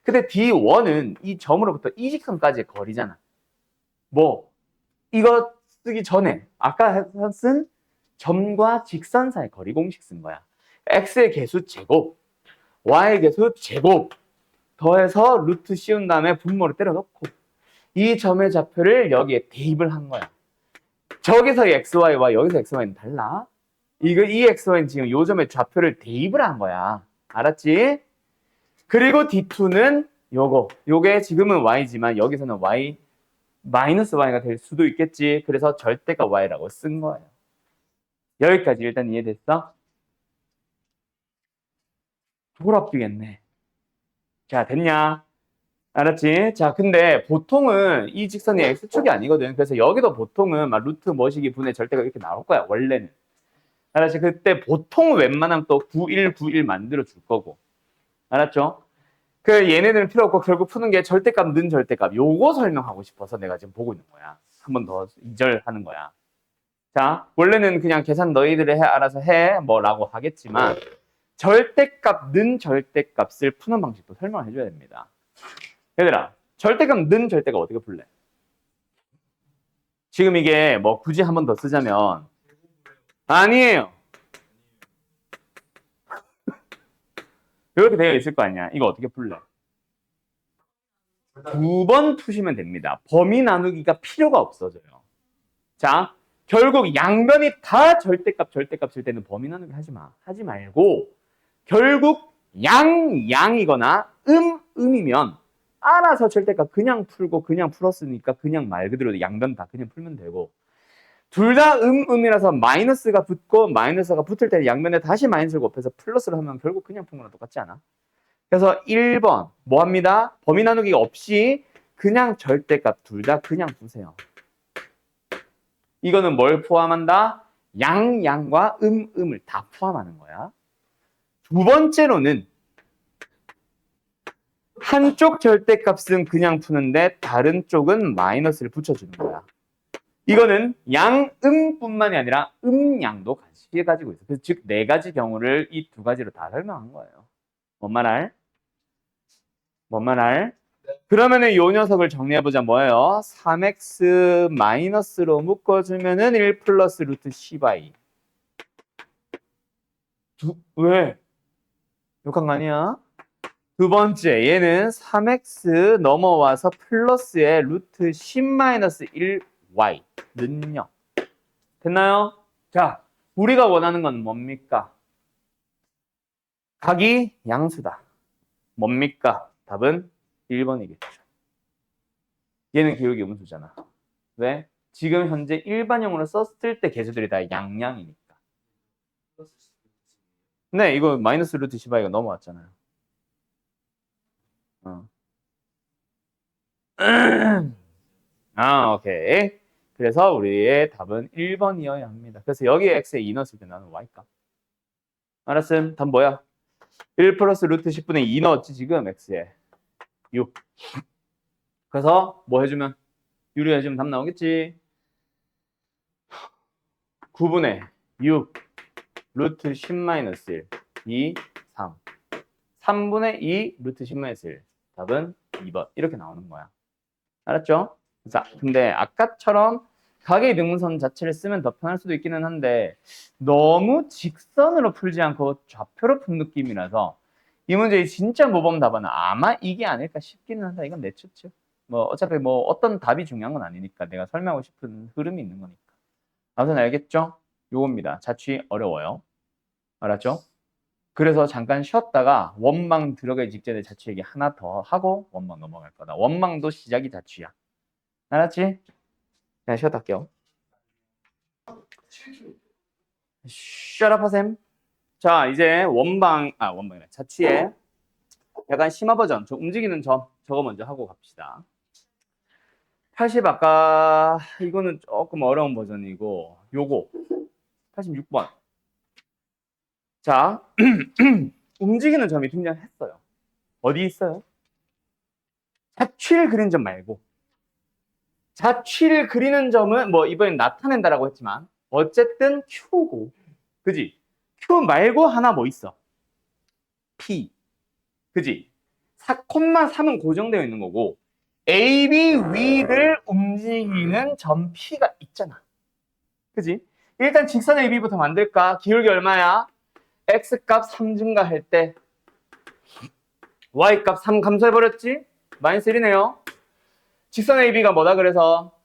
근데 D1은 이 점으로부터 이 직선까지의 거리잖아. 이거 쓰기 전에 아까 쓴 점과 직선 사이 거리 공식 쓴 거야. x의 개수 제곱, y의 개수 제곱 더해서 루트 씌운 다음에 분모를 때려 넣고 이 점의 좌표를 여기에 대입을 한 거야. 저기서의 xy와 여기서 xy는 달라. 이 xy는 지금 요 점의 좌표를 대입을 한 거야. 알았지? 그리고 D2는 요게 지금은 y지만 여기서는 y 마이너스 y가 될 수도 있겠지. 그래서 절대값 y라고 쓴 거예요. 여기까지 일단 이해됐어? 돌아뛰겠네. 자, 됐냐? 알았지? 자, 근데 보통은 이 직선이 x축이 아니거든. 그래서 여기도 보통은 막 루트 뭐시기 분의 절대가 이렇게 나올 거야, 원래는. 알았지? 그때 보통은 웬만하면 또 9191 만들어 줄 거고. 알았죠? 그 얘네들은 필요 없고 결국 푸는 게 절대값, 는 절대값. 요거 설명하고 싶어서 내가 지금 보고 있는 거야. 한 번 더 2절 하는 거야. 자, 원래는 그냥 계산 너희들이 알아서 해 뭐라고 하겠지만 절대값, 는 절대값을 푸는 방식도 설명을 해줘야 됩니다. 얘들아, 절대값, 는 절대값 어떻게 풀래? 지금 이게 굳이 한 번 더 쓰자면 아니에요. 이렇게 되어 있을 거 아니야. 이거 어떻게 풀래? 두 번 푸시면 됩니다. 범위 나누기가 필요가 없어져요. 자, 결국 양변이 다 절대값일 때는 범위 나누기 하지 마. 하지 말고 결국 양이거나 음이면 알아서 절대값 그냥 풀고 그냥 풀었으니까 그냥 말 그대로 양변 다 그냥 풀면 되고, 둘 다 음이라서 마이너스가 붙고 마이너스가 붙을 때 양변에 다시 마이너스를 곱해서 플러스를 하면 결국 그냥 푼 거랑 똑같지 않아? 그래서 1번 뭐 합니다? 범위 나누기 없이 그냥 절대값 둘 다 그냥 푸세요. 이거는 뭘 포함한다? 양과 음을 다 포함하는 거야. 두 번째로는 한쪽 절대값은 그냥 푸는데 다른 쪽은 마이너스를 붙여주는 거야. 이거는 양음뿐만이 아니라 음양도 같이 가지고 있어. 그래서 즉 네 가지 경우를 이 두 가지로 다 설명한 거예요. 뭔 말 알? 뭔 말 알? 그러면은 요 녀석을 정리해보자. 뭐예요? 3x 마이너스로 묶어주면은 1 플러스 루트 c/2. 왜? 욕한 거 아니야? 두 번째, 얘는 3x 넘어와서 플러스에 루트 10-1y 는요. 됐나요? 자, 우리가 원하는 건 뭡니까? 각이 양수다. 뭡니까? 답은 1번이겠죠. 얘는 기울기 음수잖아. 왜? 지금 현재 일반형으로 썼을 때 개수들이 다 양이니까. 네, 이거 마이너스 루트 10i가 넘어왔잖아요. 오케이. 그래서 우리의 답은 1번이어야 합니다. 그래서 여기에 x에 2 넣었을 때 나는 y값. 알았음? 답 뭐야? 1 플러스 루트 10분의 2 넣었지 지금 x에. 6. 그래서 뭐 해주면? 유리해주면 답 나오겠지? 9분의 6 루트 10-1 2, 3. 3분의 2 루트 10-1 답은 2번. 이렇게 나오는 거야. 알았죠? 자, 근데 아까처럼 각의 등분선 자체를 쓰면 더 편할 수도 있기는 한데 너무 직선으로 풀지 않고 좌표로 푼 느낌이라서 이 문제의 진짜 모범 답은 아마 이게 아닐까 싶기는 한다. 이건 내 추측. 뭐 어차피 뭐 어떤 답이 중요한 건 아니니까 내가 설명하고 싶은 흐름이 있는 거니까. 아무튼 알겠죠? 요겁니다. 자취 어려워요. 알았죠? 그래서 잠깐 쉬었다가 원망 들어가기 직전에 자취 얘기 하나 더 하고 원망 넘어갈 거다. 원망도 시작이 자취야. 알았지? 그냥 쉬었다 할게요. Shut up, 쌤. 자, 이제 원방이래. 자취의 약간 심화 버전, 저 움직이는 점, 저거 먼저 하고 갑시다. 80 아까 이거는 조금 어려운 버전이고 요거 86번. 자, 움직이는 점이 등장했어요. 어디 있어요? 자취를 그린 점 말고 자취를 그리는 점은 뭐 이번엔 나타낸다라고 했지만 어쨌든 Q고 그지? Q 말고 하나 뭐 있어? P 그지? 4,3은 고정되어 있는 거고 AB 위를 움직이는 점 P가 있잖아. 그지? 일단 직선 AB부터 만들까? 기울기 얼마야? X값 3 증가할 때 Y값 3 감소해버렸지? 마이너스 1이네요. 직선 AB가 뭐다 그래서?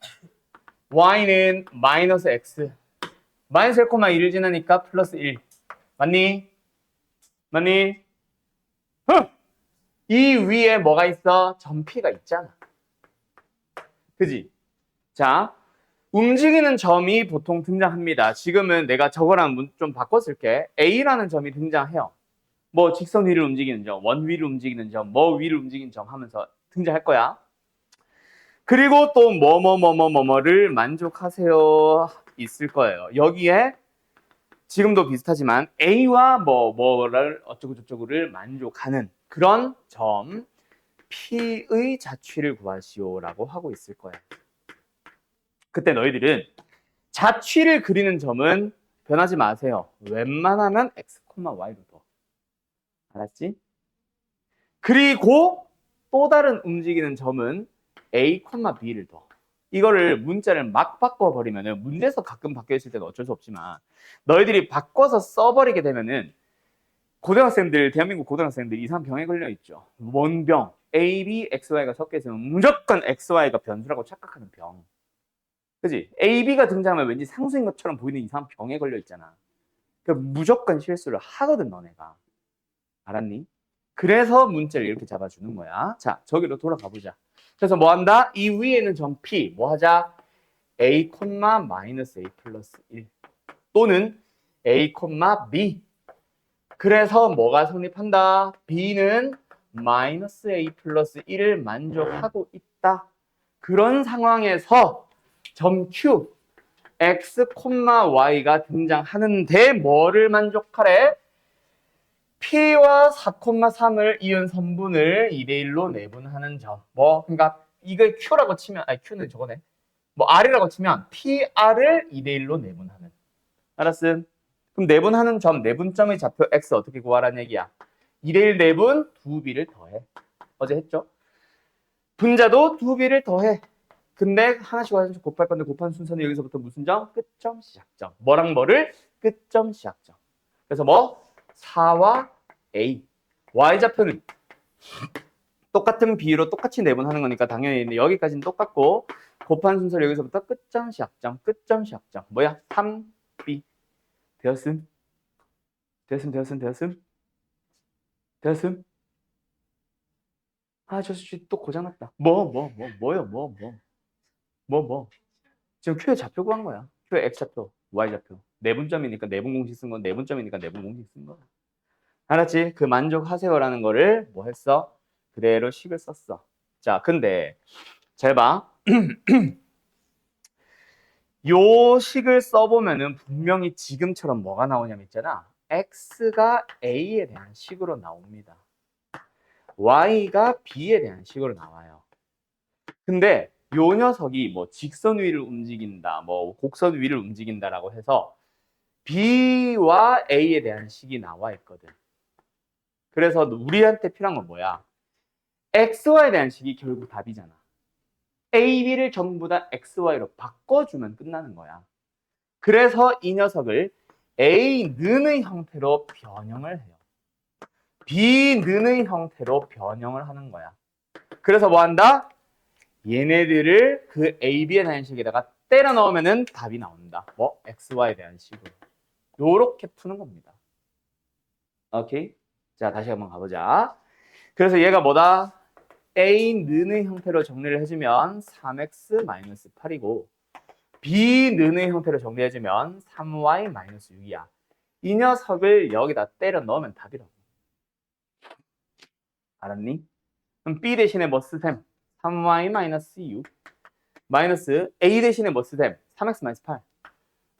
Y는 마이너스 X 마이너스 1,1을 지나니까 플러스 1 맞니? 맞니? 이 위에 뭐가 있어? 점 P가 있잖아. 그지? 자, 움직이는 점이 보통 등장합니다. 지금은 내가 저거랑 좀 바꿔 쓸게. A라는 점이 등장해요. 뭐 직선 위를 움직이는 점, 원 위를 움직이는 점, 뭐 위를 움직이는 점 하면서 등장할 거야. 그리고 또 뭐뭐뭐뭐뭐뭐를 만족하세요 있을 거예요. 여기에 지금도 비슷하지만 A와 뭐를 어쩌고 저쩌고를 만족하는 그런 점 P의 자취를 구하시오라고 하고 있을 거예요. 그때 너희들은 자취를 그리는 점은 변하지 마세요. 웬만하면 X, Y로 둬. 알았지? 그리고 또 다른 움직이는 점은 A, B를 둬. 이거를 문자를 막 바꿔버리면은 문제에서 가끔 바뀌어 있을 때는 어쩔 수 없지만 너희들이 바꿔서 써버리게 되면은 고등학생들, 대한민국 고등학생들 이상 병에 걸려 있죠. 뭔 병? A, B, X, Y가 섞여 있으면 무조건 X, Y가 변수라고 착각하는 병. 그지? A, B가 등장하면 왠지 상수인 것처럼 보이는 이상한 병에 걸려 있잖아. 그러니까 무조건 실수를 하거든, 너네가. 알았니? 그래서 문자를 이렇게 잡아주는 거야. 자, 저기로 돌아가 보자. 그래서 뭐 한다? 이 위에 있는 점 P 뭐 하자? A, 마이너스 A 플러스 1 또는 A, B. 그래서 뭐가 성립한다? B는 마이너스 A 플러스 1을 만족하고 있다. 그런 상황에서 점 Q, X, Y가 등장하는데 뭐를 만족하래? P와 4,3을 이은 선분을 2대1로 내분하는 점. 뭐, 그러니까 이걸 Q라고 치면, 아니 Q는 저거네. 뭐 R이라고 치면 PR을 2대1로 내분하는. 알았음? 그럼 내분하는 점, 내분점의 좌표 X 어떻게 구하라는 얘기야? 2대1 내분 2B를 더해. 어제 했죠? 분자도 2B를 더해. 근데 하나씩 곱할 건데 곱한 순서는 여기서부터 무슨 점? 끝점, 시작점. 뭐랑 뭐를? 끝점, 시작점. 그래서 뭐? 4와 A. Y좌표는 똑같은 비율로 똑같이 내분하는 거니까 당연히 여기까지는 똑같고 곱한 순서를 여기서부터 끝점, 시작점, 끝점, 시작점. 뭐야? 3B. 되었음? 되었음? 아, 저 또 고장났다. 뭐요? 지금 Q의 좌표 구한 거야. Q의 X좌표, Y좌표. 내분점이니까 내분 공식 쓴 건 내분점이니까 내분 공식 쓴 거야. 알았지? 그 만족하세요라는 거를 뭐 했어? 그대로 식을 썼어. 자, 근데 잘 봐. 요 식을 써보면은 분명히 지금처럼 뭐가 나오냐면 있잖아. X가 A에 대한 식으로 나옵니다. Y가 B에 대한 식으로 나와요. 근데 요 녀석이 뭐 직선 위를 움직인다, 뭐 곡선 위를 움직인다라고 해서 B와 A에 대한 식이 나와 있거든. 그래서 우리한테 필요한 건 뭐야? XY에 대한 식이 결국 답이잖아. A, B를 전부 다 XY로 바꿔주면 끝나는 거야. 그래서 이 녀석을 A는의 형태로 변형을 해요. B는의 형태로 변형을 하는 거야. 그래서 뭐 한다? 얘네들을 그 A, B에 대한 식에다가 때려 넣으면은 답이 나온다. 뭐? XY에 대한 식으로. 요렇게 푸는 겁니다. 오케이? 자, 다시 한번 가보자. 그래서 얘가 뭐다? A는의 형태로 정리를 해주면 3x-8이고 B는의 형태로 정리해주면 3y-6이야. 이 녀석을 여기다 때려 넣으면 답이라고. 알았니? 그럼 B 대신에 뭐 쓰셈? 3y-6 마이너스 A 대신에 뭐 쓰셈? 3x-8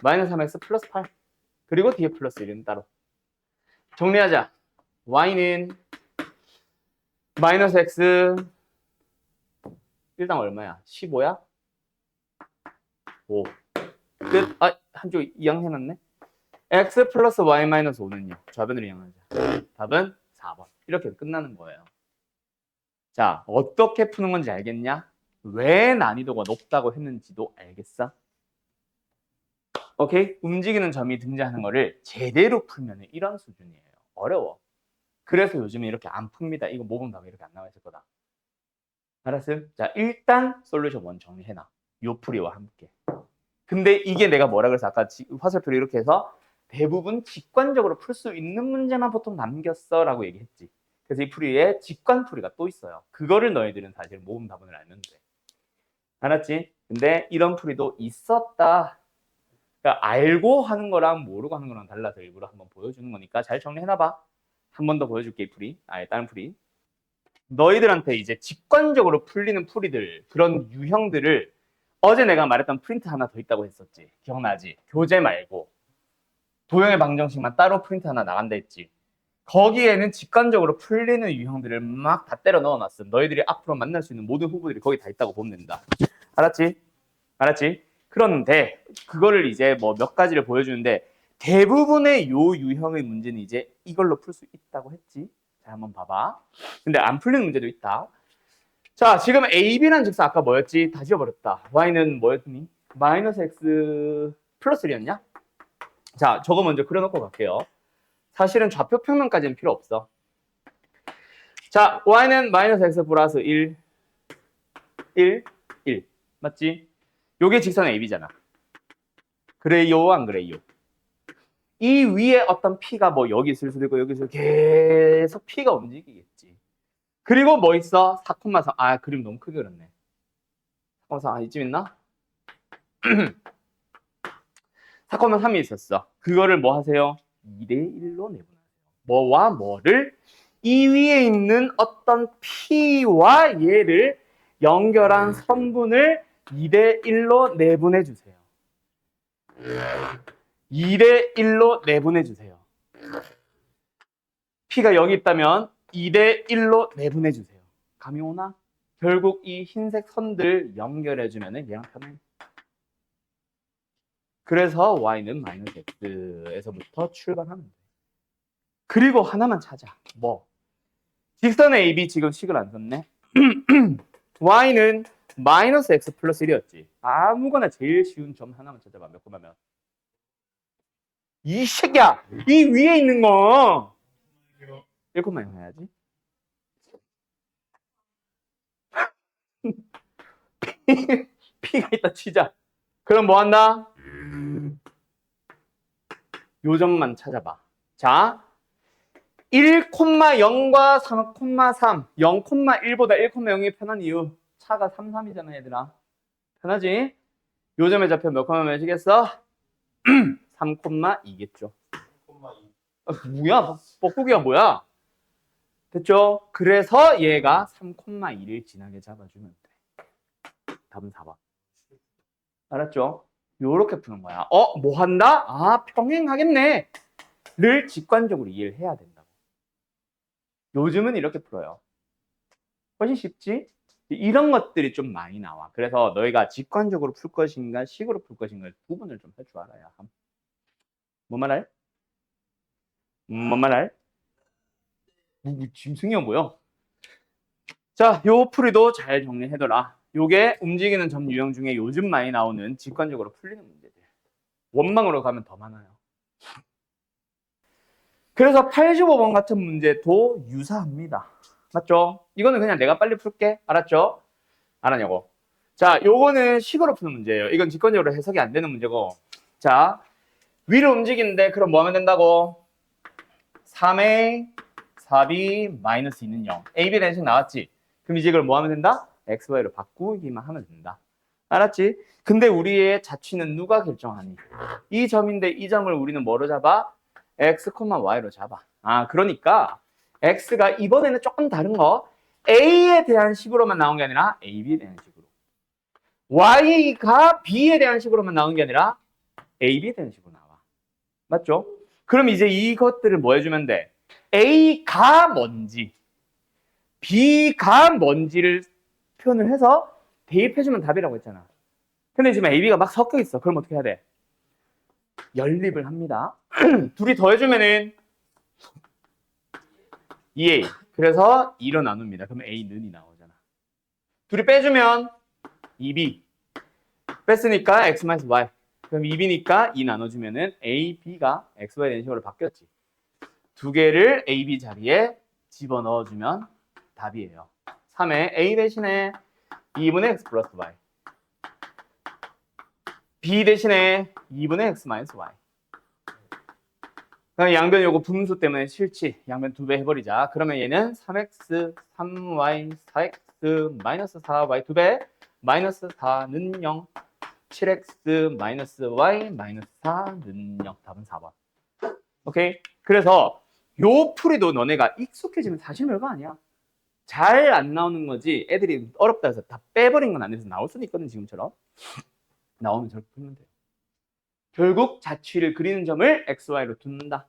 마이너스 3x 플러스 8 그리고 뒤에 플러스 1은 따로. 정리하자. y는 마이너스 x 1당 얼마야? 15야? 5. 끝. 아, 한쪽 이항해놨네. x 플러스 y 마이너스 5는요. 좌변으로 이항하자. 답은 4번. 이렇게 끝나는 거예요. 자, 어떻게 푸는 건지 알겠냐? 왜 난이도가 높다고 했는지도 알겠어? 오케이? 움직이는 점이 등장하는 거를 제대로 풀면 이런 수준이에요. 어려워. 그래서 요즘에 이렇게 안 풉니다. 이거 모범 답이 이렇게 안 나와 있을 거다. 알았어요? 자, 일단 솔루션 1 정리해놔. 요 풀이와 함께. 근데 이게 내가 뭐라 그래서 아까 화살표를 이렇게 해서 대부분 직관적으로 풀 수 있는 문제만 보통 남겼어 라고 얘기했지. 그래서 이 풀이에 직관풀이가 또 있어요. 그거를 너희들은 사실 모범 답안을 알면 돼. 알았지? 근데 이런 풀이도 있었다. 그러니까 알고 하는 거랑 모르고 하는 거랑 달라서 일부러 한번 보여주는 거니까 잘 정리해놔봐. 한 번 더 보여줄게, 이 풀이. 아예 다른 풀이. 너희들한테 이제 직관적으로 풀리는 풀이들, 그런 유형들을 어제 내가 말했던 프린트 하나 더 있다고 했었지. 기억나지? 교재 말고 도형의 방정식만 따로 프린트 하나 나간다 했지. 거기에는 직관적으로 풀리는 유형들을 막 다 때려 넣어놨음. 너희들이 앞으로 만날 수 있는 모든 후보들이 거기 다 있다고 보면 된다. 알았지? 알았지? 그런데 그거를 이제 뭐 몇 가지를 보여주는데 대부분의 요 유형의 문제는 이제 이걸로 풀 수 있다고 했지. 자, 한번 봐봐. 근데 안 풀리는 문제도 있다. 자, 지금 AB라는 직선 아까 뭐였지? 다 지워버렸다. Y는 뭐였니? 마이너스 X 플러스 1이었냐? 자, 저거 먼저 그려놓고 갈게요. 사실은 좌표 평면까지는 필요 없어. 자, Y는 마이너스 X 플러스 1, 1, 1. 맞지? 요게 직선 AB잖아. 그래요, 안 그래요? 이 위에 어떤 P가 뭐 여기 있을 수도 있고 여기 있을 수도 있고 계속 P가 움직이겠지. 그리고 뭐 있어? 4,3. 아, 그림 너무 크게 그렸네. 4,3. 아, 이쯤 있나? 4,3이 있었어. 그거를 뭐 하세요? 2대1로 내분하세요. 뭐와 뭐를? 이 위에 있는 어떤 P와 얘를 연결한 선분을 2대1로 내분해 주세요. 2대1로 내분해 주세요. P가 여기 있다면 2대1로 내분해 주세요. 감이 오나? 결국 이 흰색 선들 연결해 주면 얘랑 편해. 그래서 y는 마이너스 x에서부터 출발하면 돼. 그리고 하나만 찾아. 뭐? 직선 AB 지금 식을 안 썼네. y는 마이너스 x 플러스 1이었지. 아무거나 제일 쉬운 점 하나만 찾아봐. 몇 콤마면. 이 새끼야! 이 위에 있는 거! 1콤마 해야지. P가 있다 치자. 그럼 뭐 한다? 요점만 찾아봐. 자, 1,0과 3,3. 0,1보다 1,0이 편한 이유. 차가 3, 3이잖아, 얘들아. 편하지? 요점의 좌표 몇 콤마 몇이겠어? 3,2겠죠. 3,2. 뭐야? 뻐꾸기가 뭐야? 됐죠? 그래서 얘가 3,2를 진하게 잡아주면 돼. 답은 4번. 알았죠? 요렇게 푸는 거야. 뭐 한다? 아, 평행하겠네. 를 직관적으로 이해를 해야 된다고. 요즘은 이렇게 풀어요. 훨씬 쉽지? 이런 것들이 좀 많이 나와. 그래서 너희가 직관적으로 풀 것인가 식으로 풀 것인가 구분을 좀 할 줄 알아야 함. 뭔 말할? 뭔 말할? 짐승이야 뭐야? 자, 요 풀이도 잘 정리해둬라. 요게 움직이는 점 유형 중에 요즘 많이 나오는 직관적으로 풀리는 문제들. 원망으로 가면 더 많아요. 그래서 85번 같은 문제도 유사합니다. 맞죠? 이거는 그냥 내가 빨리 풀게. 알았죠? 알았냐고. 자, 요거는 식으로 푸는 문제예요. 이건 직관적으로 해석이 안 되는 문제고. 자, 위로 움직이는데 그럼 뭐 하면 된다고? 3a 4b 마이너스 2는 0. a, b 라는 식 나왔지? 그럼 이제 이걸 뭐 하면 된다? x, y로 바꾸기만 하면 된다. 알았지? 근데 우리의 자취는 누가 결정하니? 이 점인데 이 점을 우리는 뭐로 잡아? x, y로 잡아. 아, 그러니까 x가 이번에는 조금 다른 거 a에 대한 식으로만 나온 게 아니라 a, b에 대한 식으로. y가 b에 대한 식으로만 나온 게 아니라 a, b에 대한 식으로 나와. 맞죠? 그럼 이제 이것들을 뭐 해주면 돼? a가 뭔지, b가 뭔지를 표현을 해서 대입해주면 답이라고 했잖아. 근데 지금 ab가 막 섞여 있어. 그럼 어떻게 해야 돼? 연립을 합니다. 둘이 더해주면은 2a. 그래서 2로 나눕니다. 그러면 a는이 나오잖아. 둘이 빼주면 2b. 뺐으니까 x-y. 그럼 2b니까 2 나눠주면은 a, b가 x, y 된 식으로 바뀌었지. 두 개를 a, b 자리에 집어넣어주면 답이에요. 3에 a 대신에 2분의 x 플러스 y. b 대신에 2분의 x 마이너스 y. 그럼 양변 요거 분수 때문에 싫지. 양변 2배 해버리자. 그러면 얘는 3x, 3y, 4x, 마이너스 4y 2배, 마이너스 4는 0, 7x, 마이너스 y, 마이너스 4는 0. 답은 4번. 오케이? 그래서 요 풀이도 너네가 익숙해지면 사실 별거 아니야. 잘 안 나오는 거지. 애들이 어렵다 해서 다 빼버린 건 아니어서 나올 수도 있거든, 지금처럼. 나오면 저렇게 풀면 돼요. 결국 자취를 그리는 점을 XY로 둔다.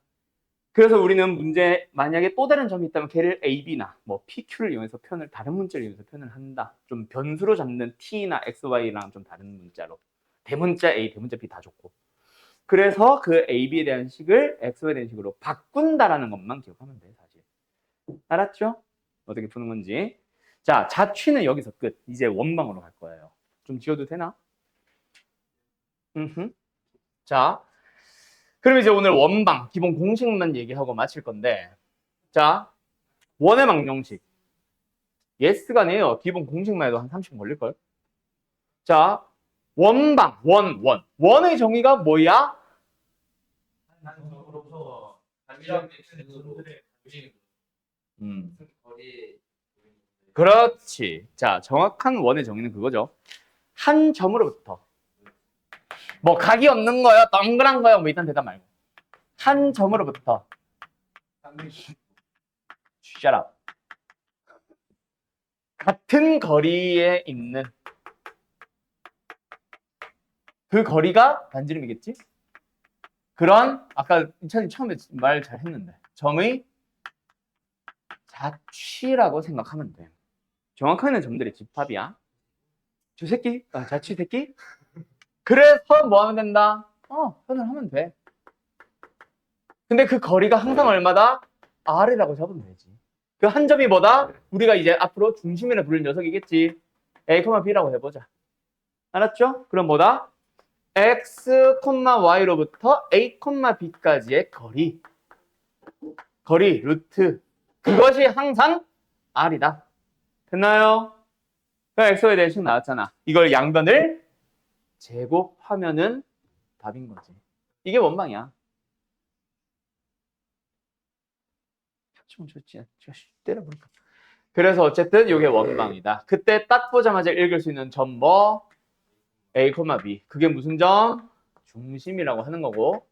그래서 우리는 문제 만약에 또 다른 점이 있다면 걔를 AB나 뭐 PQ를 이용해서 표현을 다른 문자를 이용해서 표현을 한다. 좀 변수로 잡는 T나 XY랑 좀 다른 문자로. 대문자 A, 대문자 B 다 좋고. 그래서 그 AB에 대한 식을 XY에 대한 식으로 바꾼다라는 것만 기억하면 돼, 사실. 알았죠? 어떻게 푸는 건지. 자, 자취는 여기서 끝. 이제 원방으로 갈 거예요. 좀 지워도 되나? 자, 그럼 이제 오늘 원방, 기본 공식만 얘기하고 마칠 건데, 자, 원의 망정식. 예스가 네요. 기본 공식만 해도 한 30분 걸릴걸? 자, 원방, 원의 정의가 뭐야? 거리 그렇지. 자, 정확한 원의 정의는 그거죠. 한 점으로부터. 뭐 각이 없는 거야, 동그란 거야, 뭐 일단 대답 말고. 한 점으로부터. Shut up. 같은 거리에 있는 그 거리가 반지름이겠지? 그런 아까 이찬이 처음에 말 잘했는데 점의 자취라고 생각하면 돼. 정확하게는 점들의 집합이야. 저 새끼? 자취 새끼? 그래서 뭐 하면 된다? 표현을 하면 돼. 근데 그 거리가 항상 얼마다? R이라고 잡으면 되지. 그 한 점이 뭐다? 우리가 이제 앞으로 중심이라 부를 녀석이겠지. A, B라고 해보자. 알았죠? 그럼 뭐다? X, Y로부터 A, B까지의 거리. 거리, 루트. 그것이 항상 R이다. 됐나요? 그럼 X에 대해서 나왔잖아. 이걸 양변을 제곱하면은 답인 거지. 이게 원방이야. 좀 좋지. 때려볼까. 그래서 어쨌든 이게 원방이다. 그때 딱 보자마자 읽을 수 있는 점 뭐? A, B. 그게 무슨 점? 중심이라고 하는 거고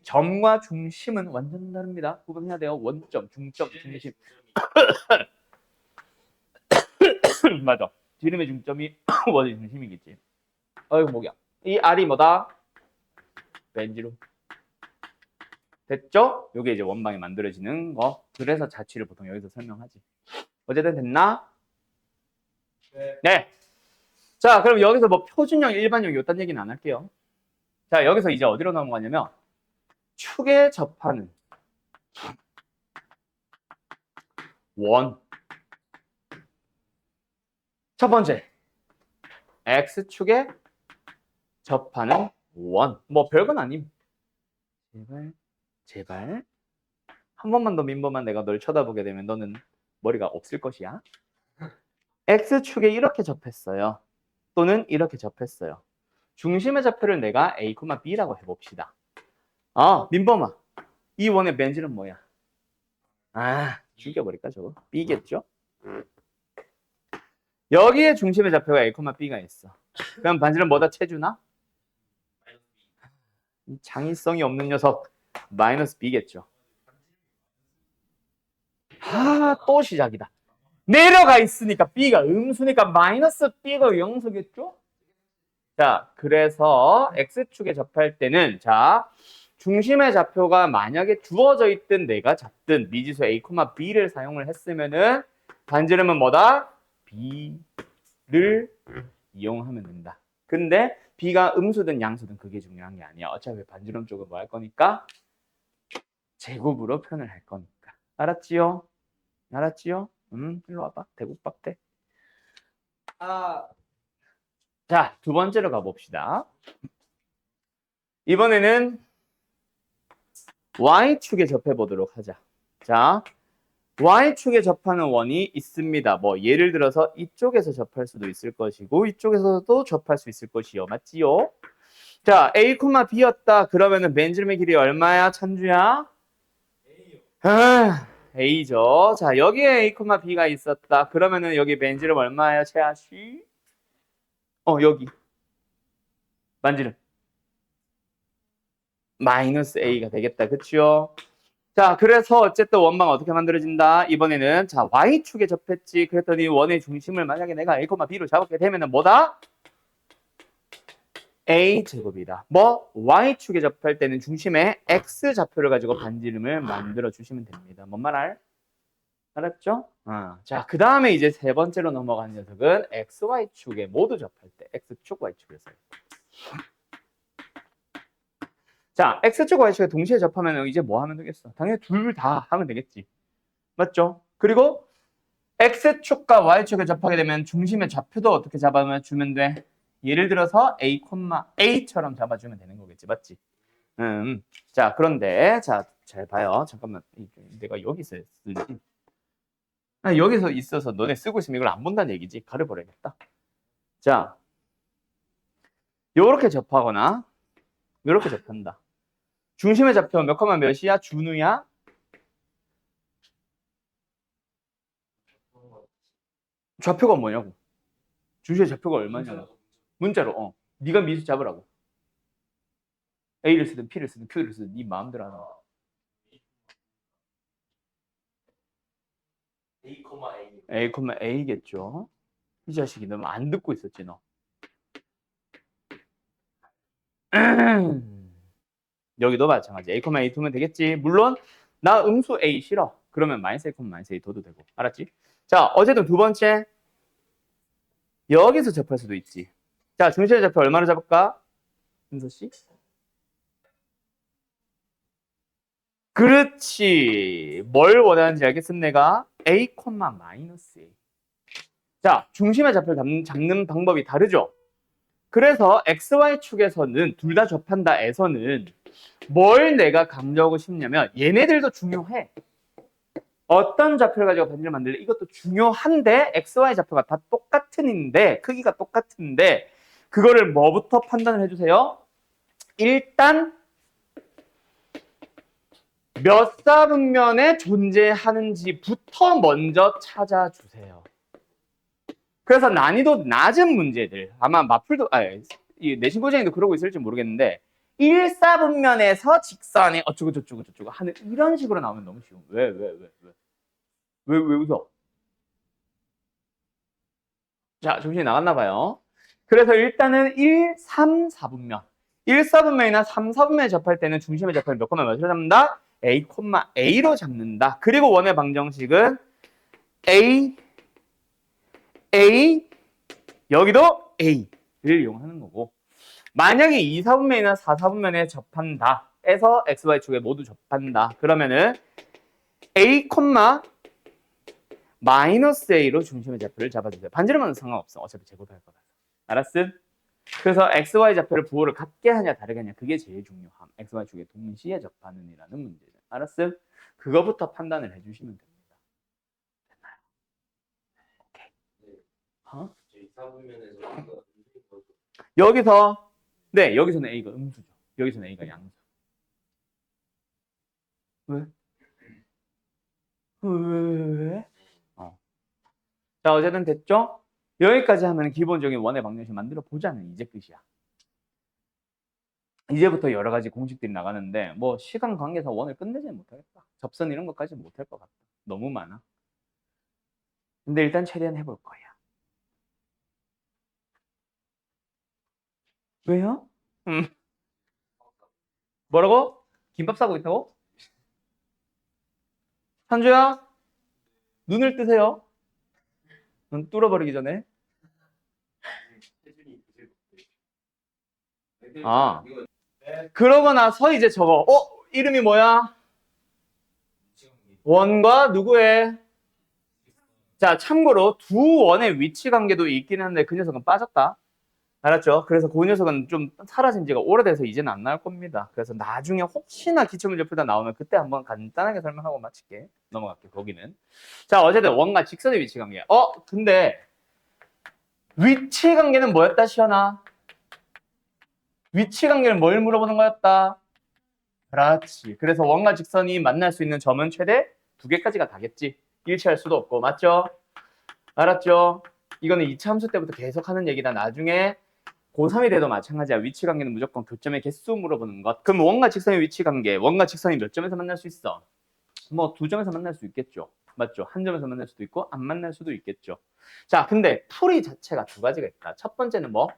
점과 중심은 완전 다릅니다. 구분해야 돼요. 원점, 중점, 중심. 맞아. 지름의 중점이 원의 중심이겠지. 이거 목이야. 이 R이 뭐다? 벤지름. 됐죠? 이게 이제 원방이 만들어지는 거. 그래서 자취를 보통 여기서 설명하지. 어쨌든 됐나? 네. 자, 그럼 여기서 뭐 표준형, 일반형 요딴 얘기는 안 할게요. 자, 여기서 이제 어디로 넘어가냐면 축에 접하는 원. 첫 번째, X축에 접하는 원. 뭐 별건 아님. 제발. 한 번만 더 민범한 내가 널 쳐다보게 되면 너는 머리가 없을 것이야. X축에 이렇게 접했어요. 또는 이렇게 접했어요. 중심의 좌표를 내가 A, B라고 해봅시다. 민범아. 이 원의 벤질은 뭐야? 죽여버릴까 저거? B겠죠? 여기에 중심의 좌표가 A, B가 있어. 그럼 반지름 뭐다 채주나? 이 창의성이 없는 녀석. 마이너스 B겠죠. 또 시작이다. 내려가 있으니까 B가 음수니까 마이너스 B가 영수겠죠? 자, 그래서 X축에 접할 때는 자, 중심의 좌표가 만약에 주어져 있든 내가 잡든 미지수 A, B를 사용을 했으면은 반지름은 뭐다? B를 이용하면 된다. 근데 B가 음수든 양수든 그게 중요한 게 아니야. 어차피 반지름 쪽은 뭐 할 거니까? 제곱으로 표현을 할 거니까. 알았지요? 알았지요? 일로 와봐. 대국박대. 자, 두 번째로 가봅시다. 이번에는 Y축에 접해보도록 하자. 자, Y축에 접하는 원이 있습니다. 뭐 예를 들어서 이쪽에서 접할 수도 있을 것이고 이쪽에서도 접할 수 있을 것이요. 맞지요? 자, A, B였다. 그러면은 벤지름의 길이 얼마야, 찬주야? A죠. 자, 여기에 A, B가 있었다. 그러면은 여기 벤지름 얼마야, 채아씨? 여기. 반지름. 마이너스 A가 되겠다. 그치요? 자, 그래서 어쨌든 원방 어떻게 만들어진다? 이번에는 자, Y축에 접했지. 그랬더니 원의 중심을 만약에 내가 A, B로 잡게 되면은 뭐다? A제곱이다. 뭐? Y축에 접할 때는 중심에 X좌표를 가지고 반지름을 만들어 주시면 됩니다. 뭔 말 알? 알았죠? 자, 그 다음에 이제 세 번째로 넘어가는 녀석은 XY축에 모두 접할 때 X축, Y축에서. 자, X축, Y축에 동시에 접하면 이제 뭐 하면 되겠어? 당연히 둘 다 하면 되겠지. 맞죠? 그리고 X축과 Y축에 접하게 되면 중심의 좌표도 어떻게 잡아주면 돼? 예를 들어서 A처럼 잡아주면 되는 거겠지. 맞지? 자, 그런데 자, 잘 봐요. 잠깐만. 내가 여기서 쓰지. 여기서 있어서 너네 쓰고 있으면 이걸 안 본다는 얘기지. 가려버려야겠다. 자, 요렇게 접하거나 요렇게 접한다. 중심의 좌표 몇 콤마 몇이야? 준우야? 좌표가 뭐냐고. 중심의 좌표가 얼마냐고. 문자로. 네가 미수 잡으라고. A를 쓰든 P를 쓰든 Q를 쓰든 네 마음대로 하라. A, A겠죠. 이 자식이 너무 안 듣고 있었지 너. 여기도 마찬가지. A, A 두면 되겠지. 물론 나 음수 A 싫어. 그러면 마이너스 A, 마이너스 A 둬도 되고. 알았지? 자, 어쨌든 두 번째. 여기서 접할 수도 있지. 자, 중심의 좌표 얼마로 잡을까? 은서 씨? 그렇지. 뭘 원하는지 알겠음 내가? A, 마이너스 A. 자, 중심의 좌표를 잡는 방법이 다르죠? 그래서 XY축에서는 둘 다 접한다에서는 뭘 내가 강조하고 싶냐면 얘네들도 중요해. 어떤 좌표를 가지고 반지를 만들래? 이것도 중요한데 XY 좌표가 다 똑같은데 크기가 똑같은데 그거를 뭐부터 판단을 해주세요? 일단 몇 사분면에 존재하는지부터 먼저 찾아주세요. 그래서 난이도 낮은 문제들 아마 마플도 내신고생도 그러고 있을지 모르겠는데 1사분면에서 직선에 어쩌고 저쩌고 하는 이런 식으로 나오면 너무 쉬워. 왜 웃어? 자, 정신이 나갔나 봐요. 그래서 일단은 1, 3, 4분면 1사분면이나 3, 4분면에 접할 때는 중심의 좌표를 몇 콤마 몇으로 잡는다? A, A로 잡는다. 그리고 원의 방정식은 A, 여기도 A를 이용하는 거고 만약에 2, 4분면이나 4, 4분면에 접한다 해서 XY축에 모두 접한다 그러면은 A, 마이너스 A로 중심의 좌표를 잡아주세요. 반지름은 상관없어. 어차피 제곱할 거라서. 알았음? 그래서 XY 좌표를 부호를 같게 하냐 다르게 하냐 그게 제일 중요함. XY축에 동시에 접하는 이라는 문제는. 알았음? 그거부터 판단을 해주시면 됩니다. 됐나요? 오케이. 여기서는 A가 음수죠. 여기서는 A가 양수. 왜? 자, 어쨌든 됐죠? 여기까지 하면 기본적인 원의 방정식 만들어 보자는 이제 끝이야. 이제부터 여러 가지 공식들이 나가는데 뭐 시간 관계상 원을 끝내지는 못하겠다. 접선 이런 것까지 못할 것 같다. 너무 많아. 근데 일단 최대한 해볼 거야. 왜요? 뭐라고? 김밥 싸고 있다고? 산주야? 눈을 뜨세요. 눈 뚫어버리기 전에. 아. 그러고 나서 이제 저거. 이름이 뭐야? 원과 누구의? 자, 참고로 두 원의 위치 관계도 있긴 한데 그 녀석은 빠졌다. 알았죠? 그래서 그 녀석은 좀 사라진 지가 오래돼서 이제는 안 나올 겁니다. 그래서 나중에 혹시나 기출문제 풀다 나오면 그때 한번 간단하게 설명하고 마칠게. 넘어갈게, 거기는. 자, 어쨌든 원과 직선의 위치 관계. 근데 위치 관계는 뭐였다, 시연아? 위치 관계는 뭘 물어보는 거였다? 그렇지. 그래서 원과 직선이 만날 수 있는 점은 최대 2개까지가 다겠지. 일치할 수도 없고, 맞죠? 알았죠? 이거는 2차 함수 때부터 계속 하는 얘기다. 나중에 고3이 돼도 마찬가지야. 위치 관계는 무조건 교점의 개수 물어보는 것. 그럼 원과 직선의 위치 관계, 원과 직선이 몇 점에서 만날 수 있어? 뭐 2점에서 만날 수 있겠죠. 맞죠? 한 점에서 만날 수도 있고 안 만날 수도 있겠죠. 자, 근데 풀이 자체가 두 가지가 있다. 첫 번째는 뭐?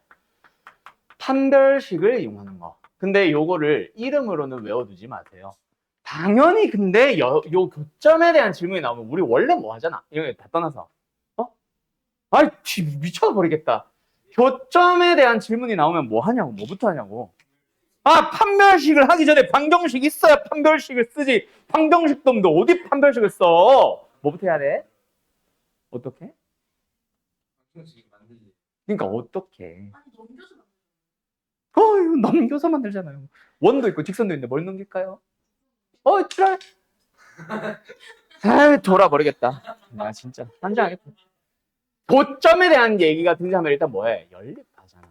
판별식을 이용하는 거. 근데 요거를 이름으로는 외워두지 마세요. 당연히 근데 요 교점에 대한 질문이 나오면 우리 원래 뭐 하잖아. 이런 거 다 떠나서. 아이 미쳐버리겠다. 교점에 대한 질문이 나오면 뭐 하냐고. 뭐부터 하냐고. 판별식을 하기 전에 방정식 있어야 판별식을 쓰지. 방정식도 없는데 어디 판별식을 써? 뭐부터 해야 돼? 어떻게? 그러니까 어떻게? 이거 넘겨서 만들잖아요. 원도 있고 직선도 있는데 뭘 넘길까요? 트랄. 돌아버리겠다. 나 진짜 환장하겠다. 고점에 대한 얘기가 등장하면 일단 뭐해? 연립하잖아.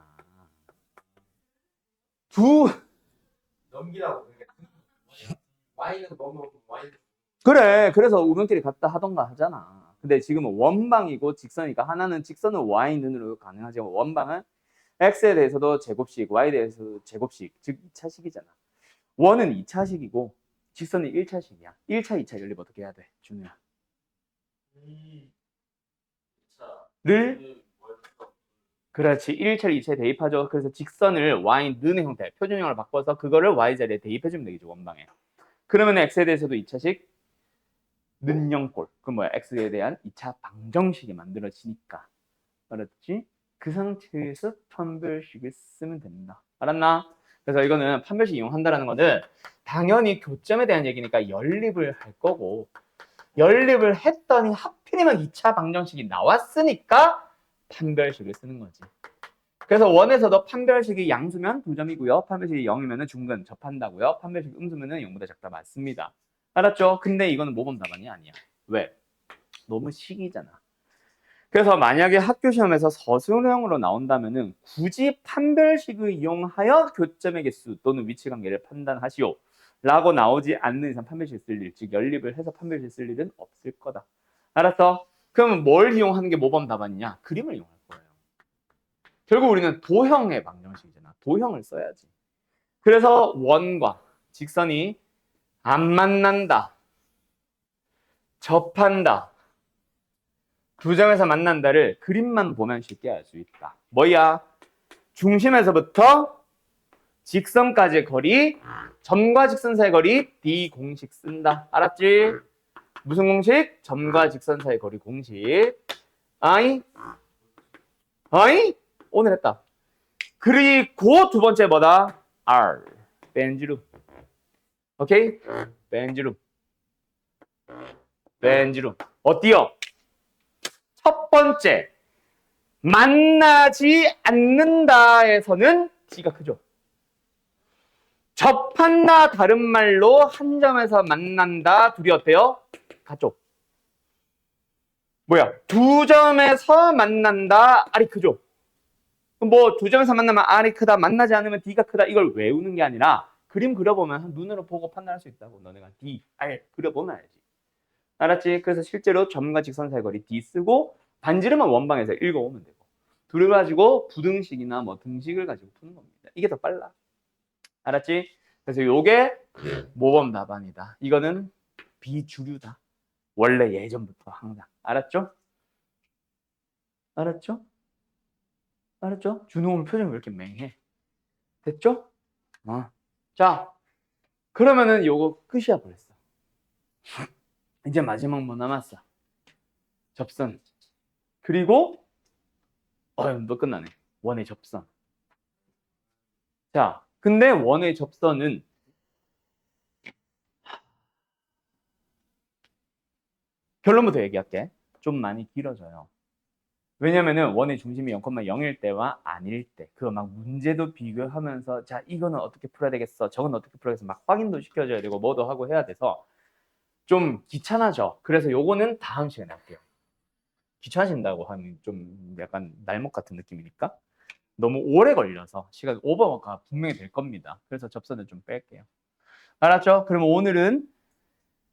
넘기라고. Y는 뭐뭐 Y. 그래. 그래서 우변끼리 같다 하던가 하잖아. 근데 지금은 원방이고 직선이니까 하나는 직선은 Y는으로 가능하지만 원방은 X에 대해서도 제곱식, Y에 대해서도 제곱식, 즉 2차식이잖아. 원은 2차식이고 직선은 1차식이야. 1차, 2차 연립 어떻게 해야 돼? 준우야. 를 그렇지. 1차를 2차에 대입하죠. 그래서 직선을 Y는의 형태, 표준형을 바꿔서 그거를 Y 자리에 대입해주면 되겠죠. 원방에. 그러면 X에 대해서도 2차식 는영꼴. 그럼 뭐야? X에 대한 2차 방정식이 만들어지니까. 알았지? 그 상태에서 판별식을 쓰면 된다. 알았나? 그래서 이거는 판별식 이용한다라는 거는 당연히 교점에 대한 얘기니까 연립을 할 거고 연립을 했더니 하필이면 2차 방정식이 나왔으니까 판별식을 쓰는 거지. 그래서 원에서도 판별식이 양수면 2점이고요. 판별식이 0이면 중근 접한다고요. 판별식이 음수면 0보다 작다 맞습니다. 알았죠? 근데 이거는 모범 답안이 아니야. 왜? 너무 식이잖아. 그래서 만약에 학교 시험에서 서술형으로 나온다면은 굳이 판별식을 이용하여 교점의 개수 또는 위치 관계를 판단하시오 라고 나오지 않는 이상 판별식을 쓸 일, 즉 연립을 해서 판별식을 쓸 일은 없을 거다. 알았어? 그러면 뭘 이용하는 게 모범 답안이냐? 그림을 이용할 거예요. 결국 우리는 도형의 방정식이잖아. 도형을 써야지. 그래서 원과 직선이 안 만난다, 접한다, 두 점에서 만난다를 그림만 보면 쉽게 알 수 있다. 뭐야? 중심에서부터 직선까지의 거리, 점과 직선 사이의 거리 D 공식 쓴다. 알았지? 무슨 공식? 점과 직선 사이의 거리 공식. 아이? 오늘 했다. 그리고 두 번째 뭐다? R. 벤지룸. 오케이? 벤지룸. 어때요? 첫 번째, 만나지 않는다에서는 D가 크죠. 접한다 다른 말로 한 점에서 만난다 둘이 어때요? 같죠. 뭐야? 두 점에서 만난다 R이 크죠. 뭐 두 점에서 만나면 R이 크다, 만나지 않으면 D가 크다 이걸 외우는 게 아니라 그림 그려보면 눈으로 보고 판단할 수 있다고. 너네가 D, R 그려보면 알지. 알았지? 그래서 실제로 점과 직선 사이 거리 D 쓰고 반지름은 원방에서 읽어오면 되고 둘을 가지고 부등식이나 뭐 등식을 가지고 푸는 겁니다. 이게 더 빨라. 알았지? 그래서 요게 모범 답안이다. 이거는 비주류다. 원래 예전부터 항상. 알았죠? 알았죠? 알았죠? 준호 오늘 표정이 왜 이렇게 맹해? 됐죠? 자, 그러면은 요거 끝이야 벌써. 이제 마지막 뭐 남았어? 접선. 그리고 너 끝나네. 원의 접선. 자, 근데 원의 접선은 결론부터 얘기할게. 좀 많이 길어져요. 왜냐면은 원의 중심이 0,0일 때와 아닐 때 그거 막 문제도 비교하면서 자 이거는 어떻게 풀어야 되겠어 저건 어떻게 풀어야겠어 막 확인도 시켜줘야 되고 뭐도 하고 해야 돼서 좀 귀찮아져. 그래서 요거는 다음 시간에 할게요. 귀찮아진다고 하면 좀 약간 날먹 같은 느낌이니까 너무 오래 걸려서 시간 오버가 분명히 될 겁니다. 그래서 접선을 좀 뺄게요. 알았죠? 그럼 오늘은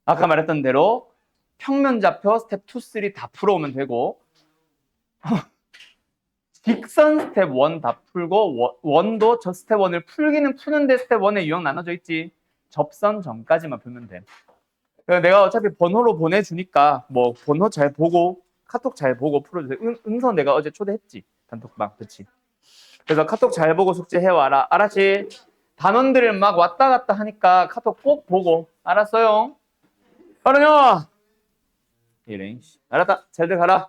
아까 말했던 대로 평면좌표 스텝 2, 3 다 풀어오면 되고 직선 스텝 1 다 풀고 원도 저 스텝 1을 풀기는 푸는데 스텝 1에 유형 나눠져 있지. 접선 전까지만 풀면 돼. 그래서 내가 어차피 번호로 보내주니까 뭐 번호 잘 보고 카톡 잘 보고 풀어주세요. 은서 내가 어제 초대했지. 단톡방. 그치? 그래서 카톡 잘 보고 숙제해와라. 알았지? 단원들 막 왔다 갔다 하니까 카톡 꼭 보고. 알았어요? 빠르냐? 이래. 알았다. 잘들 가라.